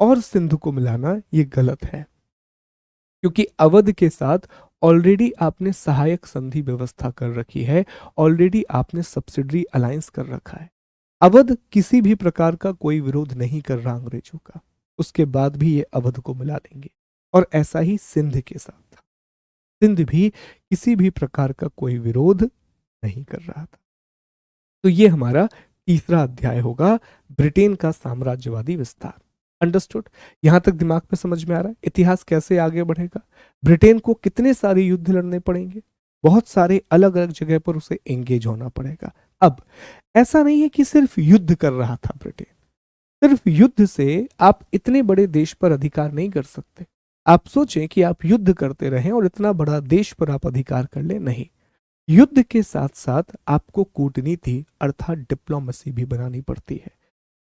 Speaker 1: और सिंध को मिलाना ये गलत है, क्योंकि अवध के साथ ऑलरेडी आपने सहायक संधि व्यवस्था कर रखी है, ऑलरेडी आपने सब्सिडरी अलायंस कर रखा है। अवध किसी भी प्रकार का कोई विरोध नहीं कर रहा अंग्रेजों का, उसके बाद भी ये अवध को मिला देंगे। और ऐसा ही सिंध के साथ था, सिंध भी किसी भी प्रकार का कोई विरोध नहीं कर रहा था। तो ये हमारा तीसरा अध्याय होगा, ब्रिटेन का साम्राज्यवादी विस्तार। अंडरस्टूड? यहां तक दिमाग में समझ में आ रहा है इतिहास कैसे आगे बढ़ेगा, ब्रिटेन को कितने सारे युद्ध लड़ने पड़ेंगे, बहुत सारे अलग अलग जगह पर उसे एंगेज होना पड़ेगा। अब ऐसा नहीं है कि सिर्फ युद्ध कर रहा था ब्रिटेन, सिर्फ युद्ध से आप इतने बड़े देश पर अधिकार नहीं कर सकते। आप सोचें कि आप युद्ध करते रहें और इतना बड़ा देश पर आप अधिकार कर लें, नहीं। युद्ध के साथ साथ आपको कूटनीति अर्थात डिप्लोमेसी भी बनानी पड़ती है,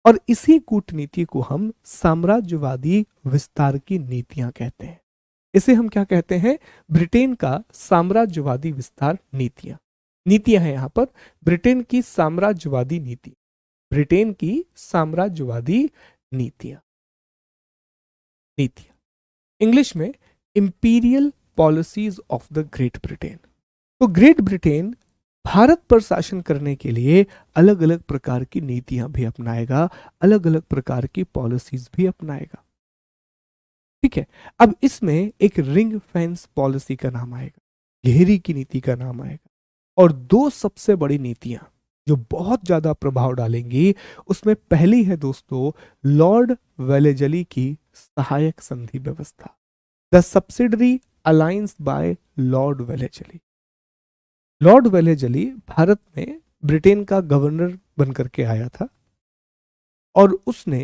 Speaker 1: और इसी कूटनीति को हम साम्राज्यवादी विस्तार की नीतियां कहते हैं। इसे हम क्या कहते हैं, ब्रिटेन का साम्राज्यवादी विस्तार नीतियां। नीतियां हैं यहां पर ब्रिटेन की साम्राज्यवादी नीति, ब्रिटेन की साम्राज्यवादी नीतियां। नीतियां इंग्लिश में imperial policies of the great Britain. तो ग्रेट ब्रिटेन भारत पर शासन करने के लिए अलग अलग प्रकार की नीतियां भी अपनाएगा, अलग अलग प्रकार की पॉलिसीज भी अपनाएगा। ठीक है, अब इसमें एक रिंग फेंस पॉलिसी का नाम आएगा, घेरी की नीति का नाम आएगा, और दो सबसे बड़ी नीतियां जो बहुत ज्यादा प्रभाव डालेंगी, उसमें पहली है दोस्तों लॉर्ड वेलेजली की सहायक संधि व्यवस्था, the subsidiary alliance by Lord Wellesley. Lord Wellesley Bharat में ब्रिटेन का गवर्नर बनकर के आया था, और उसने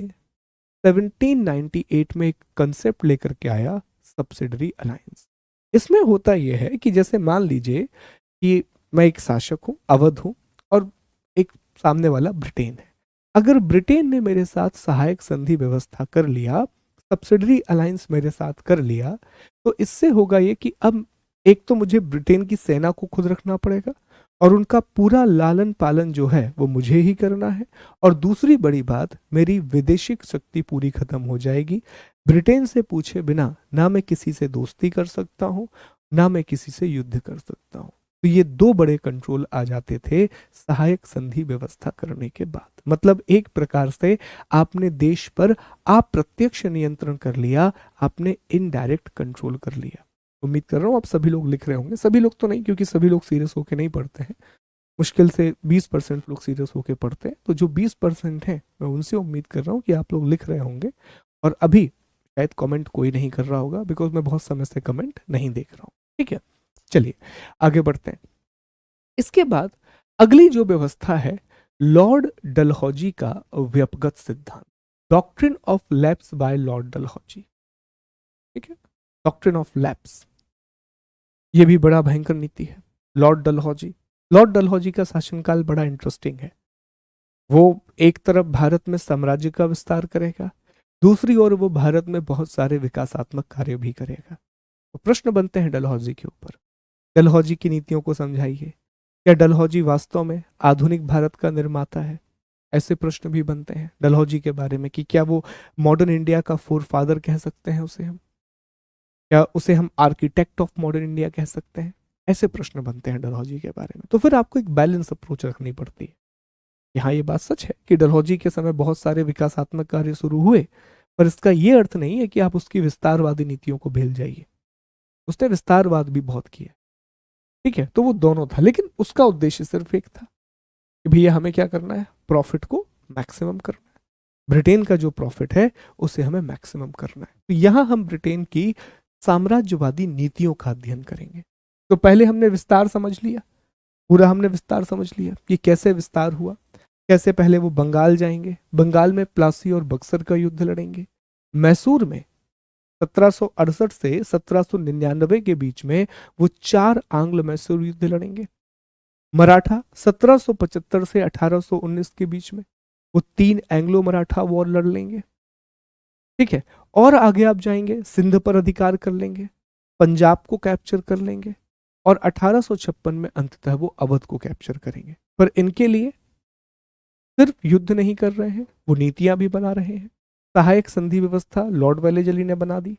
Speaker 1: 1798 में एक कंसेप्ट लेकर के आया, सब्सिडरी अलायंस। इसमें होता यह है कि जैसे मान लीजिए कि मैं एक शासक हूं, अवध हूं, और एक सामने वाला ब्रिटेन है। अगर ब्रिटेन ने मेरे साथ सहायक संधि व्यवस्था कर लिया, सब्सिडरी अलायंस मेरे साथ कर लिया, तो इससे होगा ये कि अब एक तो मुझे ब्रिटेन की सेना को खुद रखना पड़ेगा, और उनका पूरा लालन पालन जो है वो मुझे ही करना है। और दूसरी बड़ी बात, मेरी विदेशिक शक्ति पूरी खत्म हो जाएगी। ब्रिटेन से पूछे बिना ना मैं किसी से दोस्ती कर सकता हूं, ना मैं किसी से युद्ध कर सकता हूं। तो ये दो बड़े कंट्रोल आ जाते थे सहायक संधि व्यवस्था करने के बाद। मतलब एक प्रकार से आपने देश पर अप्रत्यक्ष नियंत्रण कर लिया, आपने इनडायरेक्ट कंट्रोल कर लिया। उम्मीद कर रहा हूँ आप सभी लोग लिख रहे होंगे, सभी लोग तो नहीं, क्योंकि सभी लोग सीरियस होकर नहीं पढ़ते हैं, मुश्किल से 20% लोग सीरियस होकर पढ़ते हैं। तो जो 20% हैं मैं उनसे उम्मीद कर रहा हूँ कि आप लोग लिख रहे होंगे। और अभी शायद कमेंट कोई नहीं कर रहा होगा, बिकॉज मैं बहुत समय से कमेंट नहीं देख रहा हूँ। ठीक है, चलिए आगे बढ़ते हैं। इसके बाद अगली जो व्यवस्था है, लॉर्ड डलहौजी का व्यपगत सिद्धांत, doctrine of lapse by Lord Dalhousie. ठीक है, डॉक्ट्रिन ऑफ लैप्स, ये भी बड़ा भयंकर नीति है, लॉर्ड डलहौजी। लॉर्ड डलहौजी का शासनकाल बड़ा इंटरेस्टिंग है। वो एक तरफ भारत में साम्राज्य का विस्तार करेगा, दूसरी ओर वो भारत में बहुत सारे विकासात्मक कार्य भी करेगा। तो प्रश्न बनते हैं डलहौजी के ऊपर। डलहौजी की नीतियों को समझाइए। क्या डलहौजी वास्तव में आधुनिक भारत का निर्माता है? ऐसे प्रश्न भी बनते हैं डलहौजी के बारे में कि क्या वो मॉडर्न इंडिया का फोर फादर कह सकते हैं उसे हम? क्या उसे हम आर्किटेक्ट ऑफ मॉडर्न इंडिया कह सकते हैं? ऐसे प्रश्न बनते हैं डलहौजी के बारे में। तो फिर आपको एक बैलेंस अप्रोच रखनी पड़ती है कि हाँ, ये बात सच है कि डलहौजी के समय बहुत सारे विकासात्मक कार्य शुरू हुए, पर इसका ये अर्थ नहीं है कि आप उसकी विस्तारवादी नीतियों को भूल जाइए। उसने विस्तारवाद भी बहुत किया, ठीक है, तो वो दोनों था, लेकिन उसका उद्देश्य सिर्फ एक था कि भैया हमें क्या करना है, प्रॉफिट को मैक्सिमम करना है। ब्रिटेन का जो प्रॉफिट है उसे हमें मैक्सिमम करना है। तो यहां हम ब्रिटेन की साम्राज्यवादी नीतियों का अध्ययन करेंगे। तो पहले हमने विस्तार समझ लिया, पूरा हमने विस्तार समझ लिया कि कैसे विस्तार हुआ, कैसे पहले वो बंगाल जाएंगे, बंगाल में प्लासी और बक्सर का युद्ध लड़ेंगे, मैसूर में 1768 से 1799 के बीच में वो 4 आंग्ल मैसूर युद्ध लड़ेंगे, मराठा 1775 से 1819 के बीच में वो 3 एंग्लो मराठा वॉर लड़ लेंगे, ठीक है, और आगे आप जाएंगे सिंध पर अधिकार कर लेंगे, पंजाब को कैप्चर कर लेंगे, और 1856 में अंततः वो अवध को कैप्चर करेंगे। पर इनके लिए सिर्फ युद्ध नहीं कर रहे हैं, वो नीतियां भी बना रहे हैं। सहायक संधि व्यवस्था लॉर्ड वेलेजली ने बना दी,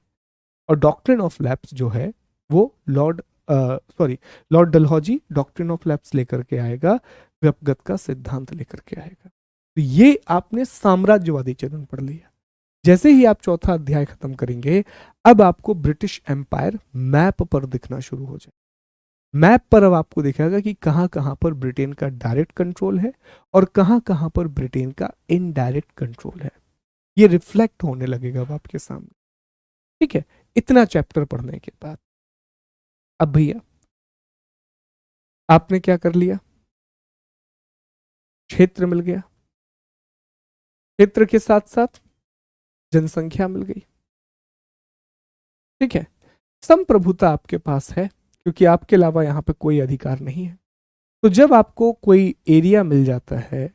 Speaker 1: और डॉक्ट्रिन ऑफ लैप्स जो है वो Lord Dalhousie doctrine of lapse लेकर के आएगा, व्यपगत का सिद्धांत लेकर के आएगा। तो ये आपने साम्राज्यवादी चरण पढ़ लिया। जैसे ही आप चौथा अध्याय खत्म करेंगे, अब आपको ब्रिटिश एम्पायर मैप पर दिखना शुरू हो जाए। मैप पर अब आपको दिखेगा कि कहां कहां पर ब्रिटेन का डायरेक्ट कंट्रोल है और कहां कहां पर ब्रिटेन का इनडायरेक्ट कंट्रोल है। ये रिफ्लेक्ट होने लगेगा अब आपके सामने, ठीक है। इतना चैप्टर पढ़ने के बाद अब भैया आपने क्या कर लिया, क्षेत्र मिल गया, क्षेत्र के साथ साथ जनसंख्या मिल गई, ठीक है। संप्रभुता आपके पास है क्योंकि आपके अलावा यहां पे कोई अधिकार नहीं है। तो जब आपको कोई एरिया मिल जाता है,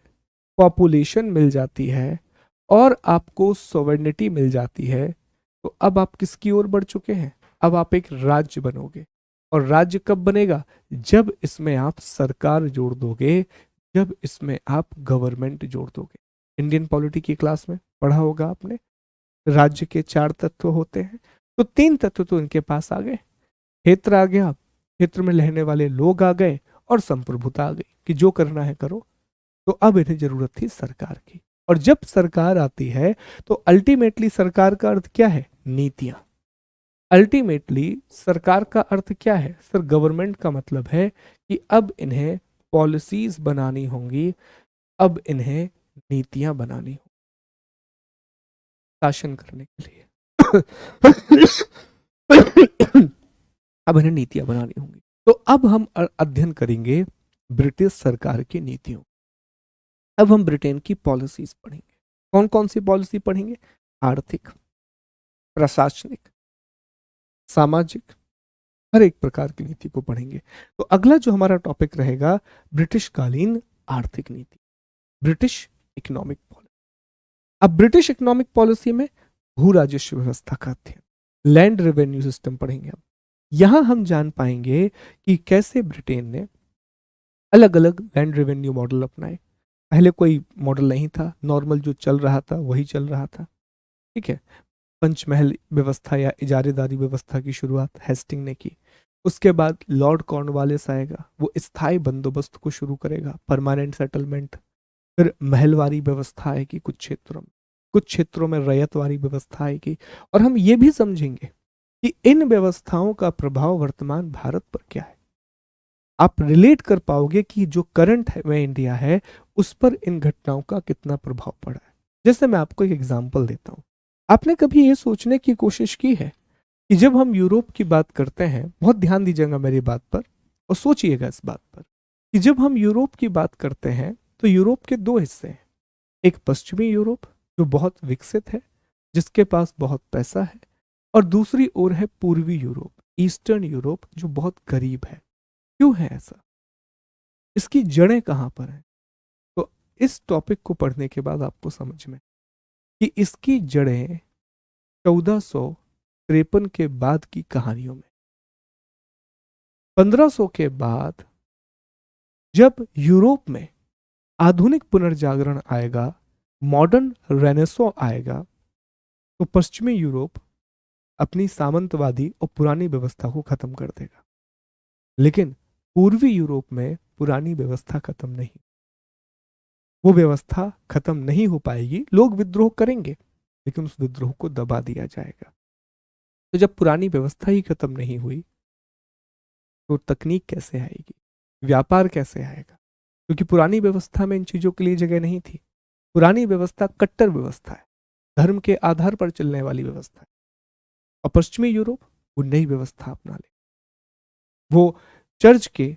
Speaker 1: पॉपुलेशन मिल जाती है और आपको सॉवरेनिटी मिल जाती है, तो अब आप किसकी ओर बढ़ चुके हैं? अब आप एक राज्य बनोगे। और राज्य कब बनेगा? जब इसमें आप सरकार जोड़ दोगे, जब इसमें आप गवर्नमेंट जोड़ दोगे। इंडियन पॉलिटी की क्लास में पढ़ा होगा आपने, राज्य के 4 तत्व होते हैं। तो 3 तत्व तो इनके पास आ गए, क्षेत्र आ गया, क्षेत्र में रहने वाले लोग आ गए, और संप्रभुता आ गई कि जो करना है करो। तो अब इन्हें जरूरत थी सरकार की, और जब सरकार आती है तो अल्टीमेटली सरकार का अर्थ क्या है? नीतियां। अल्टीमेटली सरकार का अर्थ क्या है सर? गवर्नमेंट का मतलब है कि अब इन्हें पॉलिसीज बनानी होंगी, अब इन्हें नीतियां बनानी होंगी शासन करने के लिए। अब इन्हें नीतियां बनानी होंगी। तो अब हम अध्ययन करेंगे ब्रिटिश सरकार की नीतियों। अब हम ब्रिटेन की पॉलिसीज पढ़ेंगे। कौन कौन सी पॉलिसी पढ़ेंगे? आर्थिक, प्रशासनिक, सामाजिक, हर एक प्रकार की नीति को पढ़ेंगे। तो अगला जो हमारा टॉपिक रहेगा, ब्रिटिश कालीन आर्थिक नीति, ब्रिटिश इकोनॉमिक पॉलिसी। अब ब्रिटिश इकोनॉमिक पॉलिसी में भू राजस्व व्यवस्था का अध्ययन, लैंड रेवेन्यू सिस्टम पढ़ेंगे। अब यहां हम जान पाएंगे कि कैसे ब्रिटेन ने अलग अलग लैंड रेवेन्यू मॉडल अपनाए। पहले कोई मॉडल नहीं था, नॉर्मल जो चल रहा था वही चल रहा था, ठीक है। पंचमहल व्यवस्था या इजारेदारी व्यवस्था की शुरुआत हेस्टिंग ने की। उसके बाद लॉर्ड कॉर्नवालिस आएगा, वो स्थायी बंदोबस्त को शुरू करेगा, परमानेंट सेटलमेंट। फिर महलवारी व्यवस्था आएगी कुछ क्षेत्रों में रैयतवारी व्यवस्था आएगी। और हम ये भी समझेंगे कि इन व्यवस्थाओं का प्रभाव वर्तमान भारत पर क्या है। आप रिलेट कर पाओगे कि जो करंट है में इंडिया है, उस पर इन घटनाओं का कितना प्रभाव पड़ा है। जैसे मैं आपको एक एग्जांपल देता हूं। आपने कभी ये सोचने की कोशिश की है कि जब हम यूरोप की बात करते हैं, बहुत ध्यान दीजिएगा मेरी बात पर और सोचिएगा इस बात पर कि जब हम यूरोप की बात करते हैं तो यूरोप के 2 हिस्से हैं। एक पश्चिमी यूरोप जो बहुत विकसित है, जिसके पास बहुत पैसा है, और दूसरी ओर है पूर्वी यूरोप, ईस्टर्न यूरोप, जो बहुत गरीब है। क्यों है ऐसा? इसकी जड़ें कहाँ पर हैं? तो इस टॉपिक को पढ़ने के बाद आपको समझ में कि इसकी जड़ें 1453 के बाद की कहानियों में, 1500 के बाद जब यूरोप में आधुनिक पुनर्जागरण आएगा, मॉडर्न रेनेसो आएगा, तो पश्चिमी यूरोप अपनी सामंतवादी और पुरानी व्यवस्था को खत्म कर देगा। लेकिन पूर्वी यूरोप में पुरानी व्यवस्था खत्म नहीं, वो व्यवस्था खत्म नहीं हो पाएगी। लोग विद्रोह करेंगे लेकिन उस विद्रोह को दबा दिया जाएगा। तो जब पुरानी व्यवस्था ही खत्म नहीं हुई तो तकनीक कैसे आएगी, व्यापार कैसे आएगा? क्योंकि पुरानी व्यवस्था में इन चीजों के लिए जगह नहीं थी। पुरानी व्यवस्था कट्टर व्यवस्था है, धर्म के आधार पर चलने वाली व्यवस्था है। और पश्चिमी यूरोप वो नई व्यवस्था अपना ले, वो चर्च के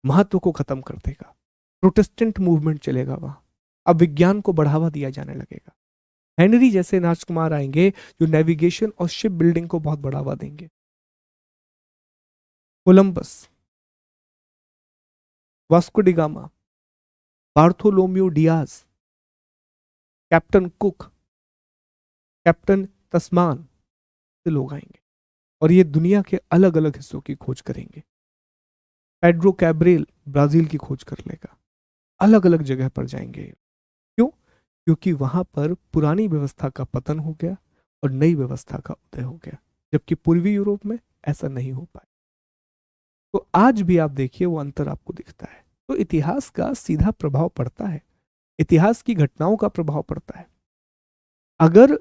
Speaker 1: महत्व को खत्म कर देगा, प्रोटेस्टेंट मूवमेंट चलेगा वहां। अब विज्ञान को बढ़ावा दिया जाने लगेगा। हेनरी जैसे राजकुमार आएंगे जो नेविगेशन और शिप बिल्डिंग को बहुत बढ़ावा देंगे। Columbus, Vasco da Gama, Bartholomew Diaz, captain Cook, captain Tasman से लोग आएंगे और ये दुनिया के अलग अलग हिस्सों की खोज करेंगे। पेड्रो कैब्रेल ब्राजील की खोज कर लेगा, अलग अलग जगह पर जाएंगे। क्यों? क्योंकि वहां पर पुरानी व्यवस्था का पतन हो गया और नई व्यवस्था का उदय हो गया, जबकि पूर्वी यूरोप में ऐसा नहीं हो पाया। तो आज भी आप देखिए वो अंतर आपको दिखता है। तो इतिहास का सीधा प्रभाव पड़ता है, इतिहास की घटनाओं का प्रभाव पड़ता है। अगर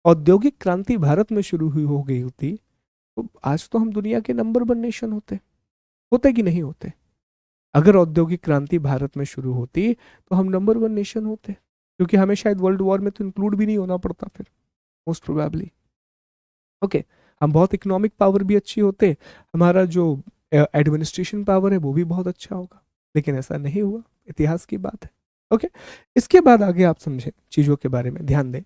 Speaker 1: औद्योगिक क्रांति भारत में शुरू हुई हो गई होती तो आज तो हम दुनिया के नंबर 1 नेशन होते। होते कि नहीं होते? अगर औद्योगिक क्रांति भारत में शुरू होती तो हम नंबर 1 नेशन होते, क्योंकि हमें शायद वर्ल्ड वॉर में तो इंक्लूड भी नहीं होना पड़ता फिर, मोस्ट प्रोबेबली। ओके, हम बहुत इकोनॉमिक पावर भी अच्छी होते, हमारा जो एडमिनिस्ट्रेशन पावर है वो भी बहुत अच्छा होगा, लेकिन ऐसा नहीं हुआ। इतिहास की बात है। ओके, इसके बाद आगे आप समझें चीज़ों के बारे में ध्यान दें।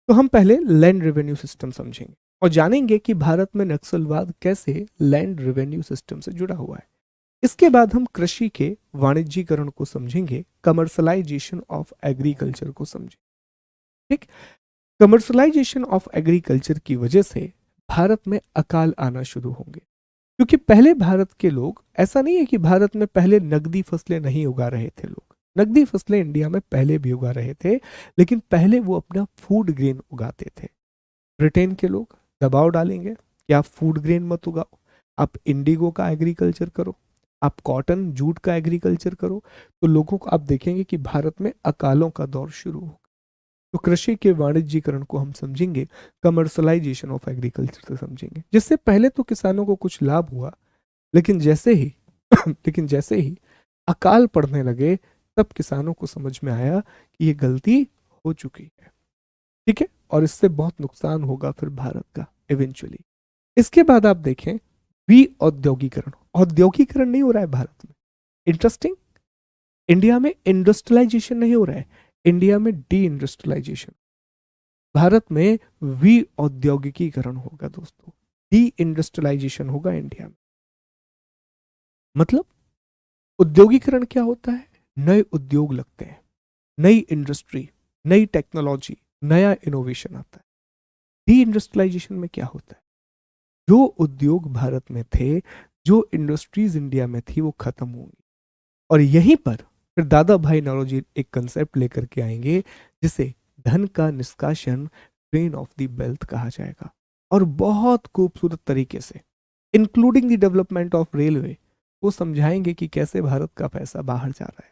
Speaker 1: तो हम पहले लैंड रेवेन्यू सिस्टम समझेंगे और जानेंगे कि भारत में नक्सलवाद कैसे लैंड रेवेन्यू सिस्टम से जुड़ा हुआ है। इसके बाद हम कृषि के वाणिज्यीकरण को समझेंगे, कमर्शलाइजेशन ऑफ एग्रीकल्चर को समझेंगे। ठीक, कमर्शलाइजेशन ऑफ एग्रीकल्चर की वजह से भारत में अकाल आना शुरू होंगे, क्योंकि पहले भारत के लोग, ऐसा नहीं है कि भारत में पहले नकदी फसलें नहीं उगा रहे थे लोग, नकदी फसलें इंडिया में पहले भी उगा रहे थे, लेकिन पहले वो अपना फूड ग्रेन उगाते थे। ब्रिटेन के लोग दबाव डालेंगे कि आप फूड ग्रेन मत उगाओ, आप इंडिगो का एग्रीकल्चर करो, आप कॉटन जूट का एग्रीकल्चर करो, तो लोगों को आप देखेंगे कि भारत में अकालों का दौर शुरू होगा। तो कृषि के वाणिज्यीकरण को हम समझेंगे, कमर्शलाइजेशन ऑफ एग्रीकल्चर से समझेंगे, जिससे पहले तो किसानों को कुछ लाभ हुआ, लेकिन जैसे ही लेकिन जैसे ही अकाल पड़ने लगे तब किसानों को समझ में आया कि ये गलती हो चुकी है। ठीक है, और इससे बहुत नुकसान होगा फिर भारत का इवेंचुअली। इसके बाद आप देखें औद्योगिकरण, औद्योगिकरण नहीं हो रहा है भारत में। इंटरेस्टिंग, इंडिया में इंडस्ट्रियलाइजेशन नहीं हो रहा है, इंडिया में डी इंडस्ट्रियलाइजेशन। भारत में औद्योगिकीकरण होगा दोस्तों, डी इंडस्ट्रियलाइजेशन होगा इंडिया में। मतलब औद्योगिकरण क्या होता है? नए उद्योग लगते हैं, नई इंडस्ट्री, नई टेक्नोलॉजी, नया इनोवेशन आता है। डी इंडस्ट्रियलाइजेशन में क्या होता है? जो उद्योग भारत में थे, जो इंडस्ट्रीज इंडिया में थी, वो खत्म होंगी। और यहीं पर फिर दादा भाई नौरोजी एक कंसेप्ट लेकर के आएंगे जिसे धन का निष्कासन, ट्रेन ऑफ द बेल्ट कहा जाएगा। और बहुत खूबसूरत तरीके से, including the development of railway, वो समझाएंगे कि कैसे भारत का पैसा बाहर जा रहा है।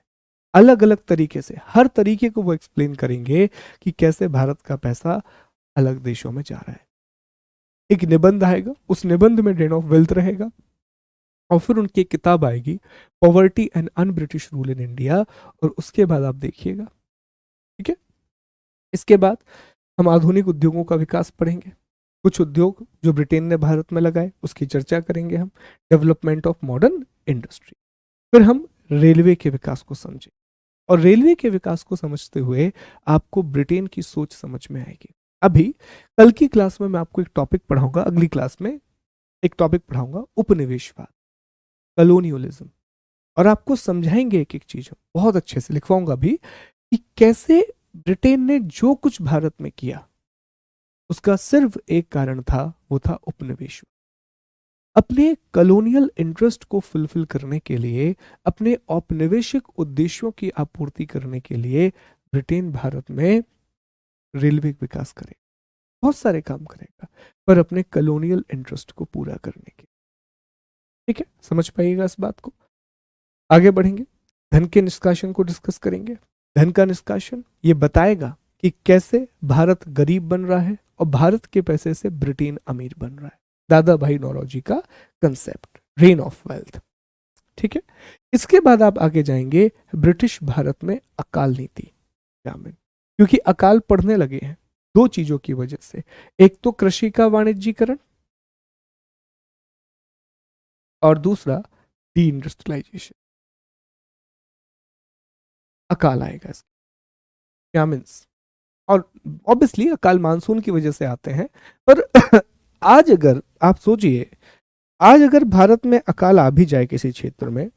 Speaker 1: अलग अलग तरीके से, हर तरीके को वो एक्सप्लेन करेंगे कि कैसे भारत का पैसा अलग देशों में जा रहा है। एक निबंध आएगा, उस निबंध में ट्रेन ऑफ वेल्थ रहेगा, और फिर उनकी एक किताब आएगी, poverty and un British rule in India, और उसके बाद आप देखिएगा। ठीक है, इसके बाद हम आधुनिक उद्योगों का विकास पढ़ेंगे, कुछ उद्योग जो ब्रिटेन ने भारत में लगाए उसकी चर्चा करेंगे हम, डेवलपमेंट ऑफ मॉडर्न इंडस्ट्री। फिर हम रेलवे के विकास को समझें, और रेलवे के विकास को समझते हुए आपको ब्रिटेन की सोच समझ में आएगी। अभी कल की क्लास में मैं आपको एक टॉपिक पढ़ाऊंगा, अगली क्लास में एक टॉपिक पढ़ाऊंगा, उपनिवेशवाद, कलोनियलिज्म। और आपको समझाएंगे एक एक चीज, बहुत अच्छे से लिखवाऊंगा भी, कि कैसे ब्रिटेन ने जो कुछ भारत में किया उसका सिर्फ एक कारण था, वो था उपनिवेश। अपने कॉलोनियल इंटरेस्ट को फुलफिल करने के लिए, अपने औपनिवेशिक उद्देश्यों की आपूर्ति करने के लिए ब्रिटेन भारत में रेलवे विकास करेगा, बहुत सारे काम करेगा, पर अपने कॉलोनियल इंटरेस्ट को पूरा करने के। ठीक है, समझ पाइएगा इस बात को। आगे बढ़ेंगे, धन के निष्कासन को डिस्कस करेंगे। धन का निष्कासन ये बताएगा कि कैसे भारत गरीब बन रहा है और भारत के पैसे से ब्रिटेन अमीर बन रहा है। दादा भाई नौरोजी का कंसेप्ट, रेन ऑफ वेल्थ। ठीक है, इसके बाद आप आगे जाएंगे, ब्रिटिश भारत में अकाल नीति, ग्रामीण, क्योंकि अकाल पड़ने लगे हैं दो चीजों की वजह से। एक तो कृषि का वाणिज्यीकरण और दूसरा डी इंडस्ट्रियलाइजेशन। अकाल आएगा इसका, क्या मीन्स, और ऑब्वियसली अकाल मानसून की वजह से आते हैं, पर आज अगर आप सोचिए, आज अगर भारत में अकाल आ भी जाए किसी क्षेत्र में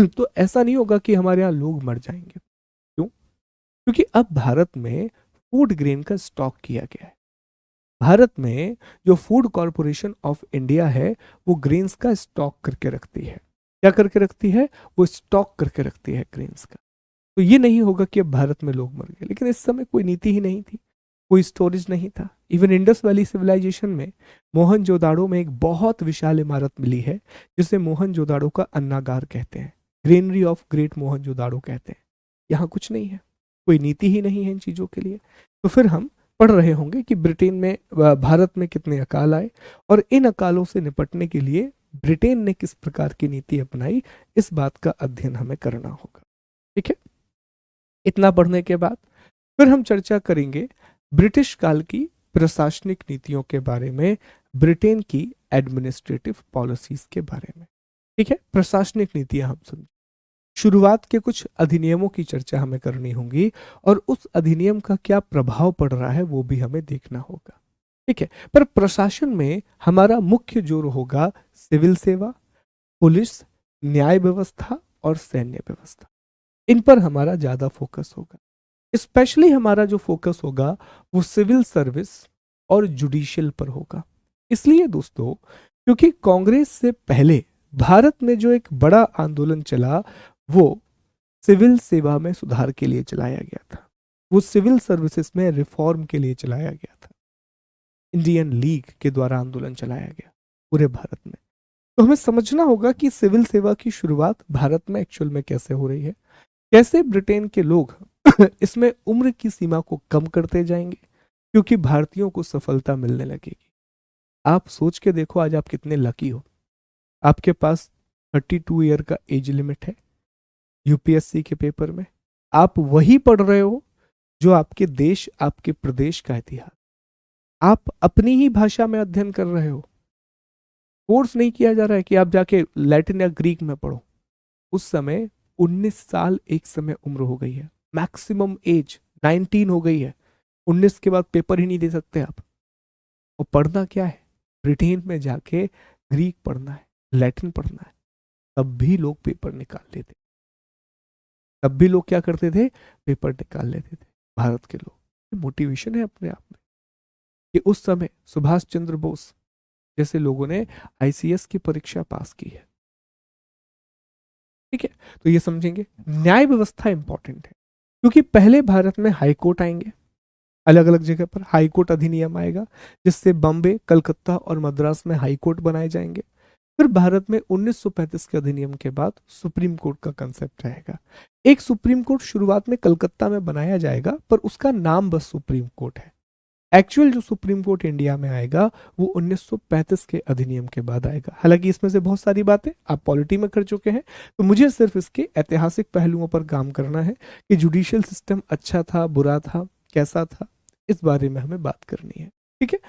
Speaker 1: तो ऐसा नहीं होगा कि हमारे यहाँ लोग मर जाएंगे। क्यों? क्योंकि अब भारत में फूड ग्रेन का स्टॉक किया गया है। भारत में जो फूड कॉरपोरेशन ऑफ इंडिया है वो ग्रेन्स का स्टॉक करके रखती है। क्या करके रखती है? वो स्टॉक करके रखती है ग्रेन्स का। तो ये नहीं होगा कि अब भारत में लोग मर गए, लेकिन इस समय कोई नीति ही नहीं थी, कोई स्टोरेज नहीं था। इवन इंडस वैली सिविलाइजेशन में मोहनजोदाड़ो में एक बहुत विशाल इमारत मिली है जिसे मोहनजोदाड़ो का अन्नागार कहते हैं, ग्रेनरी ऑफ ग्रेट मोहनजोदाड़ो कहते हैं। यहाँ कुछ नहीं है, कोई नीति ही नहीं है इन चीज़ों के लिए। तो फिर हम पढ़ रहे होंगे कि ब्रिटेन में, भारत में कितने अकाल आए और इन अकालों से निपटने के लिए ब्रिटेन ने किस प्रकार की नीति अपनाई, इस बात का अध्ययन हमें करना होगा। ठीक है, इतना पढ़ने के बाद फिर हम चर्चा करेंगे ब्रिटिश काल की प्रशासनिक नीतियों के बारे में, ब्रिटेन की एडमिनिस्ट्रेटिव पॉलिसीज के बारे में। ठीक है, प्रशासनिक नीतियां हम समझ, शुरुआत के कुछ अधिनियमों की चर्चा हमें करनी होगी और उस अधिनियम का क्या प्रभाव पड़ रहा है वो भी हमें देखना होगा। ठीक है, पर प्रशासन में हमारा मुख्य जोर होगा सिविल सेवा, पुलिस, न्याय व्यवस्था और सैन्य व्यवस्था। इन पर हमारा ज्यादा फोकस होगा। स्पेशली हमारा जो फोकस होगा वो सिविल सर्विस और जुडिशियल पर होगा। इसलिए दोस्तों, क्योंकि कांग्रेस से पहले भारत में जो एक बड़ा आंदोलन चला वो सिविल सेवा में सुधार के लिए चलाया गया था, वो सिविल सर्विसेज में रिफॉर्म के लिए चलाया गया था। इंडियन लीग के द्वारा आंदोलन चलाया गया पूरे भारत में। तो हमें समझना होगा कि सिविल सेवा की शुरुआत भारत में एक्चुअल में कैसे हो रही है, कैसे ब्रिटेन के लोग इसमें उम्र की सीमा को कम करते जाएंगे क्योंकि भारतीयों को सफलता मिलने लगेगी। आप सोच के देखो, आज आप कितने लकी हो, आपके पास 32 ईयर का एज लिमिट है यूपीएससी के पेपर में। आप वही पढ़ रहे हो जो आपके देश, आपके प्रदेश का इतिहास, आप अपनी ही भाषा में अध्ययन कर रहे हो। फोर्स नहीं किया जा रहा है कि आप जाके लैटिन या ग्रीक में पढ़ो। उस समय 19 साल एक समय उम्र हो गई है, मैक्सिमम एज 19 हो गई है। 19 के बाद पेपर ही नहीं दे सकते आप। और पढ़ना क्या है? ब्रिटेन में जाके ग्रीक पढ़ना है, लैटिन पढ़ना है। तब भी लोग पेपर निकाल लेते, तब भी लोग क्या करते थे? पेपर निकाल लेते थे भारत के लोग। मोटिवेशन है अपने आप में कि उस समय सुभाष चंद्र बोस जैसे लोगों ने आईसीएस की परीक्षा पास की है। ठीक है, तो ये समझेंगे। न्याय व्यवस्था इंपॉर्टेंट है क्योंकि पहले भारत में हाई कोर्ट आएंगे, अलग अलग जगह पर हाई कोर्ट अधिनियम आएगा जिससे बॉम्बे, कलकत्ता और मद्रास में हाई कोर्ट बनाए जाएंगे। फिर भारत में 1935 के अधिनियम के बाद सुप्रीम कोर्ट का कंसेप्ट रहेगा। एक सुप्रीम कोर्ट शुरुआत में कलकत्ता में बनाया जाएगा पर उसका नाम बस सुप्रीम कोर्ट है। एक्चुअल जो सुप्रीम कोर्ट इंडिया में आएगा वो 1935 के अधिनियम के बाद आएगा। हालांकि इसमें से बहुत सारी बातें आप पॉलिटी में कर चुके हैं, तो मुझे सिर्फ इसके ऐतिहासिक पहलुओं पर काम करना है कि जुडिशियल सिस्टम अच्छा था, बुरा था, कैसा था, इस बारे में हमें बात करनी है। ठीक है,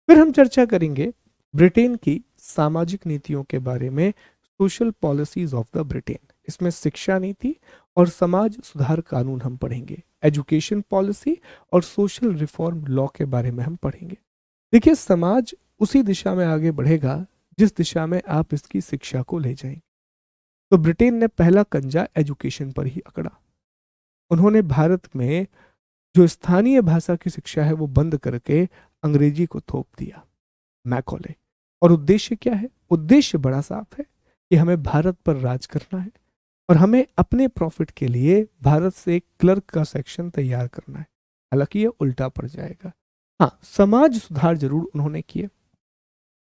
Speaker 1: फिर हम चर्चा करेंगे ब्रिटेन की सामाजिक नीतियों के बारे में, social policies of the Britain. इसमें शिक्षा नीति और समाज सुधार कानून हम पढ़ेंगे, एजुकेशन पॉलिसी और सोशल रिफॉर्म लॉ के बारे में हम पढ़ेंगे। देखिए, समाज उसी दिशा में आगे बढ़ेगा जिस दिशा में आप इसकी शिक्षा को ले जाएंगे। तो ब्रिटेन ने पहला कंजा एजुकेशन पर ही अकड़ा। उन्होंने भारत में जो स्थानीय भाषा की शिक्षा है वो बंद करके अंग्रेजी को थोप दिया, मैकॉले। और उद्देश्य क्या है? उद्देश्य बड़ा साफ है कि हमें भारत पर राज करना है और हमें अपने प्रॉफिट के लिए भारत से एक क्लर्क का सेक्शन तैयार करना है। हालांकि ये उल्टा पड़ जाएगा। हाँ, समाज सुधार जरूर उन्होंने किए,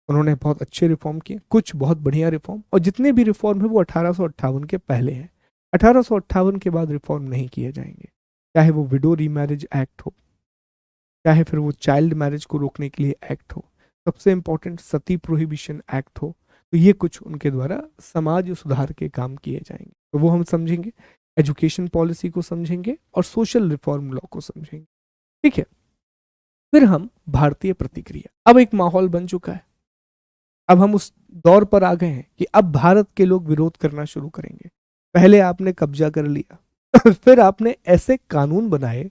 Speaker 1: उन्होंने बहुत अच्छे रिफॉर्म किए, कुछ बहुत बढ़िया रिफॉर्म, और जितने भी रिफॉर्म है वो 1858 के पहले हैं। 1858 के बाद रिफॉर्म नहीं किए जाएंगे, चाहे वो विडो रीमैरिज एक्ट हो, चाहे फिर वो चाइल्ड मैरिज को रोकने के लिए एक्ट हो, सबसे इंपॉर्टेंट सती प्रोहिबिशन एक्ट हो। तो ये कुछ उनके द्वारा समाज सुधार के काम किए जाएंगे, तो वो हम समझेंगे, एजुकेशन पॉलिसी को समझेंगे और सोशल रिफॉर्म लॉ को समझेंगे। ठीक है, फिर हम भारतीय प्रतिक्रिया। अब एक माहौल बन चुका है, अब हम उस दौर पर आ गए हैं कि अब भारत के लोग विरोध करना शुरू करेंगे। पहले आपने कब्जा कर लिया फिर आपने ऐसे कानून बनाए,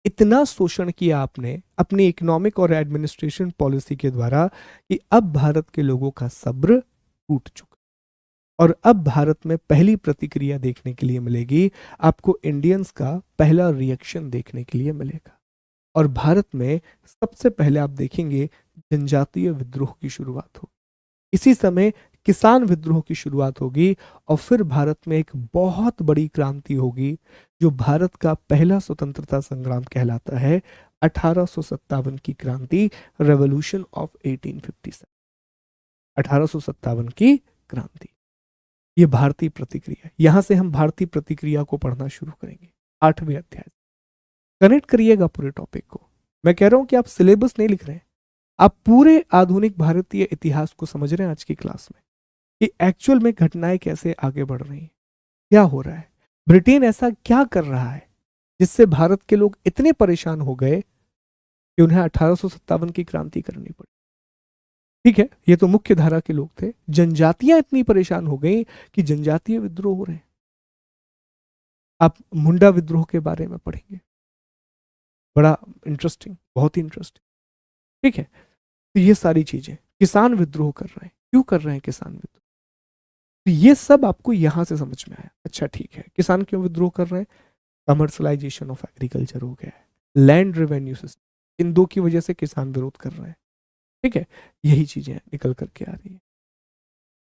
Speaker 1: इतना शोषण किया आपने अपनी इकोनॉमिक और एडमिनिस्ट्रेशन पॉलिसी के द्वारा कि अब भारत के लोगों का सब्र टूट चुका। और अब भारत में पहली प्रतिक्रिया देखने के लिए मिलेगी, आपको इंडियंस का पहला रिएक्शन देखने के लिए मिलेगा। और भारत में सबसे पहले आप देखेंगे जनजातीय विद्रोह की शुरुआत हो, इसी समय किसान विद्रोह की शुरुआत होगी, और फिर भारत में एक बहुत बड़ी क्रांति होगी जो भारत का पहला स्वतंत्रता संग्राम कहलाता है, 1857 की क्रांति, रेवोल्यूशन ऑफ 1857। 1857 की क्रांति, ये भारतीय प्रतिक्रिया। यहां से हम भारतीय प्रतिक्रिया को पढ़ना शुरू करेंगे 8वें अध्याय। कनेक्ट करिएगा पूरे टॉपिक को। मैं कह रहा हूं कि आप सिलेबस नहीं लिख रहे हैं, आप पूरे आधुनिक भारतीय इतिहास को समझ रहे हैं आज की क्लास में, कि एक्चुअल में घटनाएं कैसे आगे बढ़ रही हैं, क्या हो रहा है, ब्रिटेन ऐसा क्या कर रहा है जिससे भारत के लोग इतने परेशान हो गए कि उन्हें 1857 की क्रांति करनी पड़ी। ठीक है, ये तो मुख्य धारा के लोग थे, जनजातियां इतनी परेशान हो गई कि जनजातीय विद्रोह हो रहे हैं। आप मुंडा विद्रोह के बारे में पढ़ेंगे, बड़ा इंटरेस्टिंग, बहुत ही इंटरेस्टिंग। ठीक है, तो ये सारी चीजें, किसान विद्रोह कर रहे हैं, क्यों कर रहे हैं किसान विद्रोह, तो ये सब आपको यहां से समझ में आया। अच्छा ठीक है, किसान क्यों विद्रोह कर रहे हैं? कमर्शलाइजेशन ऑफ एग्रीकल्चर हो गया है, लैंड रेवेन्यू सिस्टम, इन दो की वजह से किसान विरोध कर रहे हैं। ठीक है, यही चीजें निकल करके आ रही है।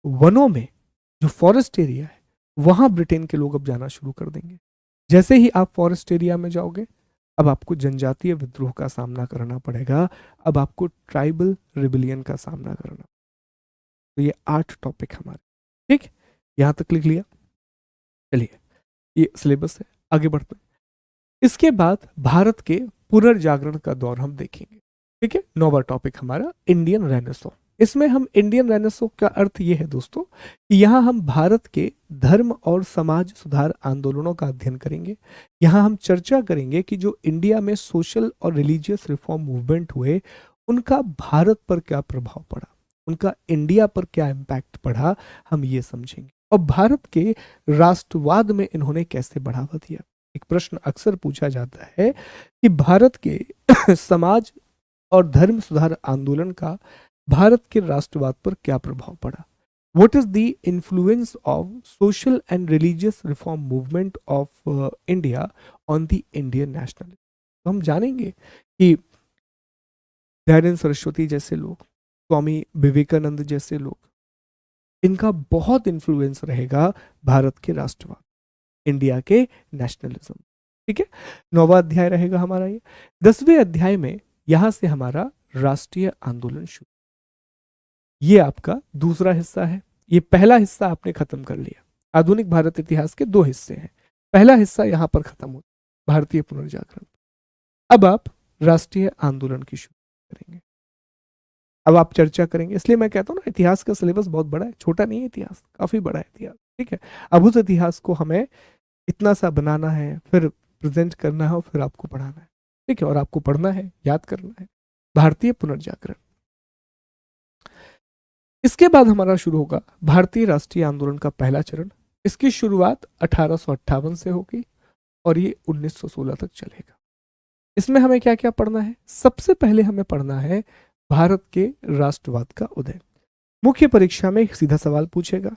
Speaker 1: वनों में जो फॉरेस्ट एरिया है वहां ब्रिटेन के लोग अब जाना शुरू कर देंगे। जैसे ही आप फॉरेस्ट एरिया में जाओगे, अब आपको जनजातीय विद्रोह का सामना करना पड़ेगा, अब आपको ट्राइबल रिबिलियन का सामना करना। तो ये 8 टॉपिक हमारे, ठीक, यहां तक लिख लिया। चलिए, ये सिलेबस है, आगे बढ़ते हैं। इसके बाद भारत के पुनर्जागरण का दौर हम देखेंगे। ठीक है, 9वां टॉपिक हमारा इंडियन रेनेसॉ। इसमें हम इंडियन रेनेसॉ का अर्थ ये है दोस्तों कि यहाँ हम भारत के धर्म और समाज सुधार आंदोलनों का अध्ययन करेंगे। यहाँ हम चर्चा करेंगे कि जो इंडिया में सोशल और रिलीजियस रिफॉर्म मूवमेंट हुए, उनका भारत पर क्या प्रभाव पड़ा, उनका इंडिया पर क्या इम्पैक्ट पड़ा, हम ये समझेंगे। और भारत के राष्ट्रवाद में इन्होंने कैसे बढ़ावा दिया। एक प्रश्न अक्सर पूछा जाता है कि भारत के समाज और धर्म सुधार आंदोलन का भारत के राष्ट्रवाद पर क्या प्रभाव पड़ा। What is the influence of social and religious reform movement of India on the Indian nationalism? तो हम जानेंगे कि दयानंद सरस्वती जैसे लोग, स्वामी विवेकानंद जैसे लोग, इनका बहुत इन्फ्लुएंस रहेगा भारत के राष्ट्रवाद, इंडिया के नेशनलिज्म। ठीक है, 9वां अध्याय रहेगा हमारा ये। 10वें अध्याय में यहां से हमारा राष्ट्रीय आंदोलन शुरू, ये आपका दूसरा हिस्सा है। ये पहला हिस्सा आपने खत्म कर लिया। आधुनिक भारत इतिहास के 2 हिस्से हैं, पहला हिस्सा यहां पर खत्म होता, भारतीय पुनर्जागरण। अब आप राष्ट्रीय आंदोलन की शुरू करेंगे, अब आप चर्चा करेंगे। इसलिए मैं कहता हूं ना, इतिहास का सिलेबस बहुत बड़ा है, छोटा नहीं है इतिहास, काफी बड़ा है इतिहास। ठीक है, अब उस इतिहास को हमें इतना सा बनाना है, फिर प्रेजेंट करना है और फिर आपको पढ़ाना है। ठीक है, और आपको पढ़ना है, याद करना है। भारतीय पुनर्जागरण, इसके बाद हमारा शुरू होगा भारतीय राष्ट्रीय आंदोलन का पहला चरण। इसकी शुरुआत 1858 से होगी और ये 1916 तक चलेगा। इसमें हमें क्या क्या पढ़ना है? सबसे पहले हमें पढ़ना है भारत के राष्ट्रवाद का उदय। मुख्य परीक्षा में एक सीधा सवाल पूछेगा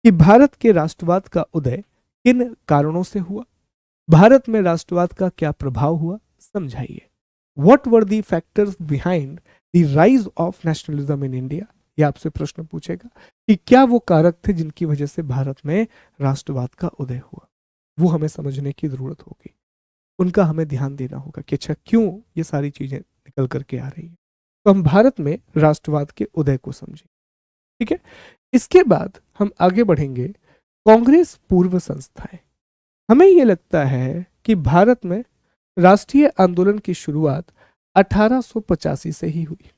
Speaker 1: कि भारत के राष्ट्रवाद का उदय किन कारणों से हुआ, भारत में राष्ट्रवाद का क्या प्रभाव हुआ, समझाइए। What were the factors behind the rise of nationalism in India, ये आपसे प्रश्न पूछेगा कि क्या वो कारक थे जिनकी वजह से भारत में राष्ट्रवाद का उदय हुआ, वो हमें समझने की जरूरत होगी, उनका हमें ध्यान देना होगा कि अच्छा क्यों ये सारी चीजें निकल करके आ रही है। तो हम भारत में राष्ट्रवाद के उदय को समझें, ठीक है। इसके बाद हम आगे बढ़ेंगे, कांग्रेस पूर्व संस्थाएं। हमें यह लगता है कि भारत में राष्ट्रीय आंदोलन की शुरुआत 1885 से ही हुई।